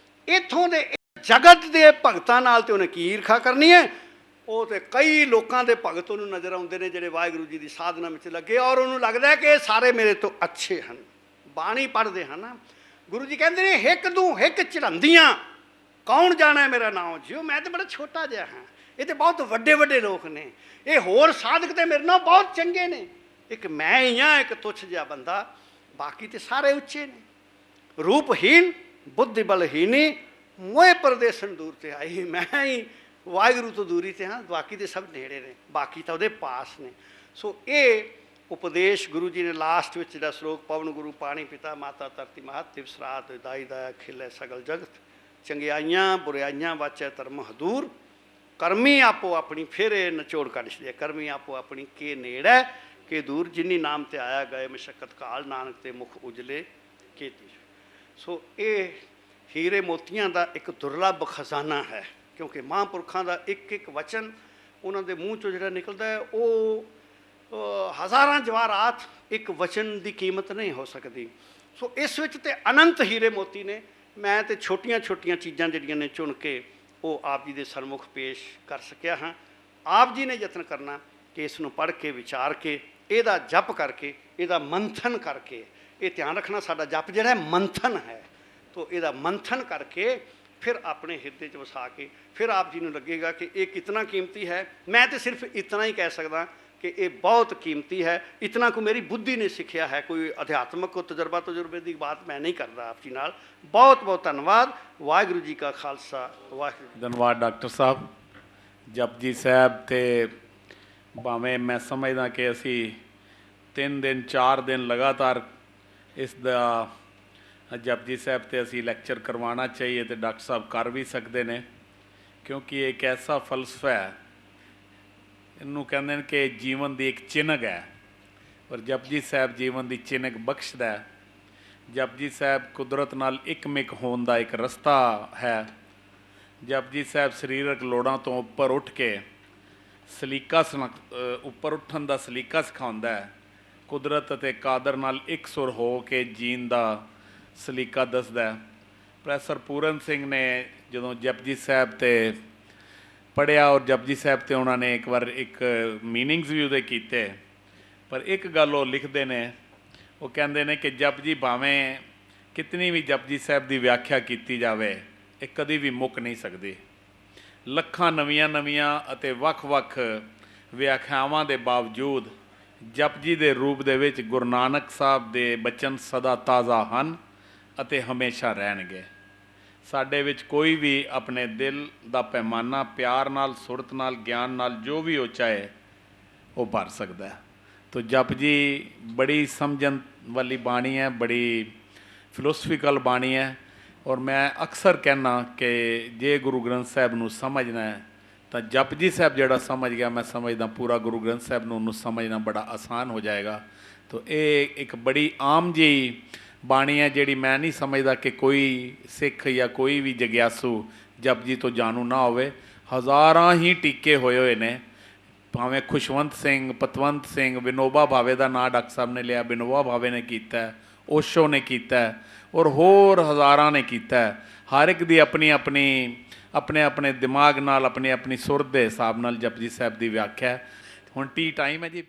ਇੱਥੋਂ ਦੇ ਜਗਤ ਦੇ ਭਗਤਾਂ ਨਾਲ ਤੇ ਉਹਨੇ ਕੀ ਈਰਖਾ ਕਰਨੀ ਹੈ? ਉਹ ਤੇ ਕਈ ਲੋਕਾਂ ਦੇ ਭਗਤ ਉਹਨੂੰ ਨਜ਼ਰ ਆਉਂਦੇ ਨੇ ਜਿਹੜੇ ਵਾਹਿਗੁਰੂ ਜੀ ਦੀ ਸਾਧਨਾ ਵਿੱਚ ਲੱਗੇ, ਔਰ ਉਹਨੂੰ ਲੱਗਦਾ ਹੈ ਕਿ ਇਹ ਸਾਰੇ ਮੇਰੇ ਤੋਂ ਅੱਛੇ ਹਨ, ਬਾਣੀ ਪੜ੍ਹਦੇ ਹਨ। ਗੁਰੂ ਜੀ ਕਹਿੰਦੇ ਨੇ ਹਿੱਕ ਦੂੰ ਹਿੱਕ ਚੜ੍ਹਾਉਂਦੀਆਂ, ਕੌਣ ਜਾਣਾ ਮੇਰਾ ਨਾਮ ਜਿਉ, ਮੈਂ ਤਾਂ ਬੜਾ ਛੋਟਾ ਜਿਹਾ ਹਾਂ, ਇਹ ਤਾਂ ਬਹੁਤ ਵੱਡੇ ਵੱਡੇ ਲੋਕ ਨੇ, ਇਹ ਹੋਰ ਸਾਧਕ ਤੇ ਮੇਰੇ ਨਾਲ ਬਹੁਤ ਚੰਗੇ ਨੇ, ਇੱਕ ਮੈਂ ਹੀ ਹਾਂ ਇੱਕ ਤੁੱਛ ਜਿਹਾ ਬੰਦਾ, ਬਾਕੀ ਤੇ ਸਾਰੇ ਉੱਚੇ ਨੇ। ਰੂਪਹੀਨ ਬੁੱਧੀ ਬਲਹੀਨੀ ਮੋਏ ਪਰਦੇਸਨ ਦੂਰ ਤੇ ਆਈ, ਮੈਂ ਹੀ ਵਾਹਿਗੁਰੂ ਤੋਂ ਦੂਰੀ ਤੇ ਹਾਂ, ਬਾਕੀ ਤੇ ਸਭ ਨੇੜੇ ਨੇ, ਬਾਕੀ ਤਾਂ ਉਹਦੇ ਪਾਸ ਨੇ। ਸੋ ਇਹ ਉਪਦੇਸ਼ ਗੁਰੂ ਜੀ ਨੇ ਲਾਸਟ ਵਿੱਚ ਜਿਹੜਾ ਸ਼ਲੋਕ, ਪਵਨ ਗੁਰੂ ਪਾਣੀ ਪਿਤਾ ਮਾਤਾ ਧਰਤੀ ਮਹਤ ਦਿਵਸ ਰਾਤ ਦਾਈ ਦਾ ਖਿਲੇ ਸਗਲ ਜਗਤ, ਚੰਗਿਆਈਆਂ ਬੁਰਿਆਈਆਂ ਵਾਚੈ ਧਰਮ ਹਦੂਰ, ਕਰਮੀ ਆਪੋ ਆਪਣੀ ਫੇਰੇ ਨਚੋੜ ਕੱਢ ਛੜਿਆ, ਕਰਮੀ ਆਪੋ ਆਪਣੀ ਕੇ ਨੇੜੈ ਕੇ ਦੂਰ, ਜਿਨੀ ਨਾਮ ਤੇ ਆਇਆ ਗਏ ਮਸ਼ੱਕਤ ਕਾਲ, ਨਾਨਕ ਤੇ ਮੁਖ ਉਜਲੇ ਕੀਤੀ। ਸੋ ਇਹ ਹੀਰੇ ਮੋਤੀਆਂ ਦਾ ਇੱਕ ਦੁਰਲਭ ਖਜ਼ਾਨਾ ਹੈ, ਕਿਉਂਕਿ ਮਹਾਂਪੁਰਖਾਂ ਦਾ ਇੱਕ ਇੱਕ ਵਚਨ ਉਹਨਾਂ ਦੇ ਮੂੰਹ ਚੋਂ ਜਿਹੜਾ ਨਿਕਲਦਾ ਹੈ, ਉਹ ਹਜ਼ਾਰਾਂ ਜਵਾਹਰਾਤ ਇੱਕ ਵਚਨ ਦੀ ਕੀਮਤ ਨਹੀਂ ਹੋ ਸਕਦੀ। ਸੋ ਇਸ ਵਿੱਚ ਤੇ ਅਨੰਤ ਹੀਰੇ ਮੋਤੀ ਨੇ। ਮੈਂ ਤੇ ਛੋਟੀਆਂ ਛੋਟੀਆਂ ਚੀਜ਼ਾਂ ਜਿਹੜੀਆਂ ਨੇ ਚੁਣ ਕੇ ਉਹ ਆਪ ਜੀ ਦੇ ਸਨਮੁਖ ਪੇਸ਼ ਕਰ ਸਕਿਆ ਹਾਂ। ਆਪ ਜੀ ਨੇ ਯਤਨ ਕਰਨਾ ਕਿ ਇਸ ਨੂੰ ਪੜ੍ਹ ਕੇ ਵਿਚਾਰ ਕੇ, ਇਹਦਾ ਜਪ ਕਰਕੇ, ਇਹਦਾ ਮੰਥਨ ਕਰਕੇ, ਇਹ ਧਿਆਨ ਰੱਖਣਾ ਸਾਡਾ ਜਪ ਜਿਹੜਾ ਮੰਥਨ ਹੈ, ਤਾਂ ਇਹਦਾ ਮੰਥਨ ਕਰਕੇ ਫਿਰ ਆਪਣੇ ਹਿਰਦੇ 'ਚ ਵਸਾ ਕੇ ਫਿਰ ਆਪ ਜੀ ਨੂੰ ਲੱਗੇਗਾ ਕਿ ਇਹ ਕਿਤਨਾ ਕੀਮਤੀ ਹੈ। ਮੈਂ ਤਾਂ ਸਿਰਫ ਇਤਨਾ ਹੀ ਕਹਿ ਸਕਦਾ ਕਿ ਇਹ ਬਹੁਤ ਕੀਮਤੀ ਹੈ। ਇਤਨਾ ਕੋ ਮੇਰੀ ਬੁੱਧੀ ਨੇ ਸਿੱਖਿਆ ਹੈ, ਕੋਈ ਅਧਿਆਤਮਕ ਕੋ ਤਜਰਬੇ ਦੀ ਬਾਤ ਮੈਂ ਨਹੀਂ ਕਰਦਾ ਆਪ ਜੀ ਨਾਲ। ਬਹੁਤ ਬਹੁਤ ਧੰਨਵਾਦ। ਵਾਹਿਗੁਰੂ ਜੀ ਕਾ ਖਾਲਸਾ, ਵਾਹਿਗੁਰੂ। ਧੰਨਵਾਦ ਡਾਕਟਰ ਸਾਹਿਬ। ਜਪਜੀ ਸਾਹਿਬ ਤੇ ਭਾਵੇਂ ਮੈਂ ਸਮਝਦਾ ਕਿ ਅਸੀਂ 3 ਦਿਨ 4 ਦਿਨ ਲਗਾਤਾਰ ਇਸ ਦਾ ਜਪਜੀ ਸਾਹਿਬ ਤੇ ਅਸੀਂ ਲੈਕਚਰ ਕਰਵਾਉਣਾ ਚਾਹੀਏ ਤੇ ਡਾਕਟਰ ਸਾਹਿਬ ਕਰ ਵੀ ਸਕਦੇ ਨੇ, ਕਿਉਂਕਿ ਇਹ ਇੱਕ ਐਸਾ ਫਲਸਫਾ ਹੈ, ਇਹਨੂੰ ਕਹਿੰਦੇ ਨੇ ਕਿ ਜੀਵਨ ਦੀ ਇੱਕ ਚਿਨਕ ਹੈ, ਔਰ ਜਪਜੀ ਸਾਹਿਬ ਜੀਵਨ ਦੀ ਚਿਨਕ ਬਖਸ਼ਦਾ ਹੈ। ਜਪਜੀ ਸਾਹਿਬ ਕੁਦਰਤ ਨਾਲ ਇੱਕਮਿਕ ਹੋਣ ਦਾ ਇੱਕ ਰਸਤਾ ਹੈ। ਜਪਜੀ ਸਾਹਿਬ ਸਰੀਰਕ ਲੋੜਾਂ ਤੋਂ ਉੱਪਰ ਉੱਠ ਕੇ ਸਲੀਕਾ ਉੱਪਰ ਉੱਠਣ ਦਾ ਸਲੀਕਾ ਸਿਖਾਉਂਦਾ ਹੈ। ਕੁਦਰਤ ਅਤੇ ਕਾਦਰ ਨਾਲ ਇਕਸੁਰ ਹੋ ਕੇ ਜੀਣ ਦਾ ਸਲੀਕਾ ਦੱਸਦਾ। ਪ੍ਰੋਫੈਸਰ ਪੂਰਨ ਸਿੰਘ ਨੇ ਜਦੋਂ ਜਪਜੀ ਸਾਹਿਬ 'ਤੇ ਪੜ੍ਹਿਆ, ਔਰ ਜਪਜੀ ਸਾਹਿਬ 'ਤੇ ਉਹਨਾਂ ਨੇ ਇੱਕ ਵਾਰ ਇੱਕ ਮੀਨਿੰਗਸ ਵੀ ਉਹਦੇ ਕੀਤੇ, ਪਰ ਇੱਕ ਗੱਲ ਉਹ ਲਿਖਦੇ ਨੇ, ਉਹ ਕਹਿੰਦੇ ਨੇ ਕਿ ਜਪਜੀ ਭਾਵੇਂ ਕਿਤਨੀ ਵੀ ਜਪਜੀ ਸਾਹਿਬ ਦੀ ਵਿਆਖਿਆ ਕੀਤੀ ਜਾਵੇ, ਇਹ ਕਦੀ ਵੀ ਮੁੱਕ ਨਹੀਂ ਸਕਦੀ। ਲੱਖਾਂ ਨਵੀਆਂ ਅਤੇ ਵੱਖ-ਵੱਖ ਵਿਆਖਿਆਵਾਂ ਦੇ ਬਾਵਜੂਦ ਜਪਜੀ ਦੇ ਰੂਪ ਦੇ ਵਿੱਚ ਗੁਰੂ ਨਾਨਕ ਸਾਹਿਬ ਦੇ ਬਚਨ ਸਦਾ ਤਾਜ਼ਾ ਹਨ ਅਤੇ ਹਮੇਸ਼ਾ ਰਹਿਣਗੇ। ਸਾਡੇ ਵਿੱਚ ਕੋਈ ਵੀ ਆਪਣੇ ਦਿਲ ਦਾ ਪੈਮਾਨਾ ਪਿਆਰ ਨਾਲ, ਸੁਰਤ ਨਾਲ, ਗਿਆਨ ਨਾਲ ਜੋ ਵੀ ਉਹ ਚਾਹੇ ਉਹ ਭਰ ਸਕਦਾ ਹੈ। ਤੋ ਜਪਜੀ ਬੜੀ ਸਮਝਣ ਵਾਲੀ ਬਾਣੀ ਹੈ, ਬੜੀ ਫਿਲੋਸਫੀਕਲ ਬਾਣੀ ਹੈ, ਔਰ ਮੈਂ ਅਕਸਰ ਕਹਿਣਾ ਕਿ ਜੇ ਗੁਰੂ ਗ੍ਰੰਥ ਸਾਹਿਬ ਨੂੰ ਸਮਝਣਾ ਹੈ ਤਾਂ ਜਪਜੀ ਸਾਹਿਬ ਜਿਹੜਾ ਸਮਝ ਗਿਆ, ਮੈਂ ਸਮਝਦਾ ਪੂਰਾ ਗੁਰੂ ਗ੍ਰੰਥ ਸਾਹਿਬ ਨੂੰ ਉਹਨੂੰ ਸਮਝਣਾ ਬੜਾ ਆਸਾਨ ਹੋ ਜਾਏਗਾ। ਤੋ ਇਹ ਇੱਕ ਬੜੀ ਆਮ ਜਿਹੀ ਬਾਣੀ ਹੈ, ਜਿਹੜੀ ਮੈਂ ਨਹੀਂ ਸਮਝਦਾ ਕਿ ਕੋਈ ਸਿੱਖ ਜਾਂ ਕੋਈ ਵੀ ਜਗਿਆਸੂ ਜਪਜੀ ਤੋਂ ਜਾਣੂ ਨਾ ਹੋਵੇ। ਹਜ਼ਾਰਾਂ ਹੀ ਟੀਕੇ ਹੋਏ ਨੇ, ਭਾਵੇਂ ਖੁਸ਼ਵੰਤ ਸਿੰਘ, ਪਤਵੰਤ ਸਿੰਘ, ਵਿਨੋਬਾ ਭਾਵੇ ਦਾ ਨਾਂ ਡਾਕਟਰ ਸਾਹਿਬ ਨੇ ਲਿਆ, ਵਿਨੋਬਾ ਭਾਵੇ ਨੇ ਕੀਤਾ, ਓਸ਼ੋ ਨੇ ਕੀਤਾ, ਔਰ ਹੋਰ ਹਜ਼ਾਰਾਂ ਨੇ ਕੀਤਾ। ਹਰ ਇੱਕ ਦੀ ਆਪਣੀ ਆਪਣੇ ਦਿਮਾਗ ਨਾਲ, ਆਪਣੀ ਸੁਰ ਦੇ ਹਿਸਾਬ ਨਾਲ ਜਪਜੀ ਸਾਹਿਬ ਦੀ ਵਿਆਖਿਆ। ਹੁਣ ਟੀ ਟਾਈਮ ਹੈ ਜੀ।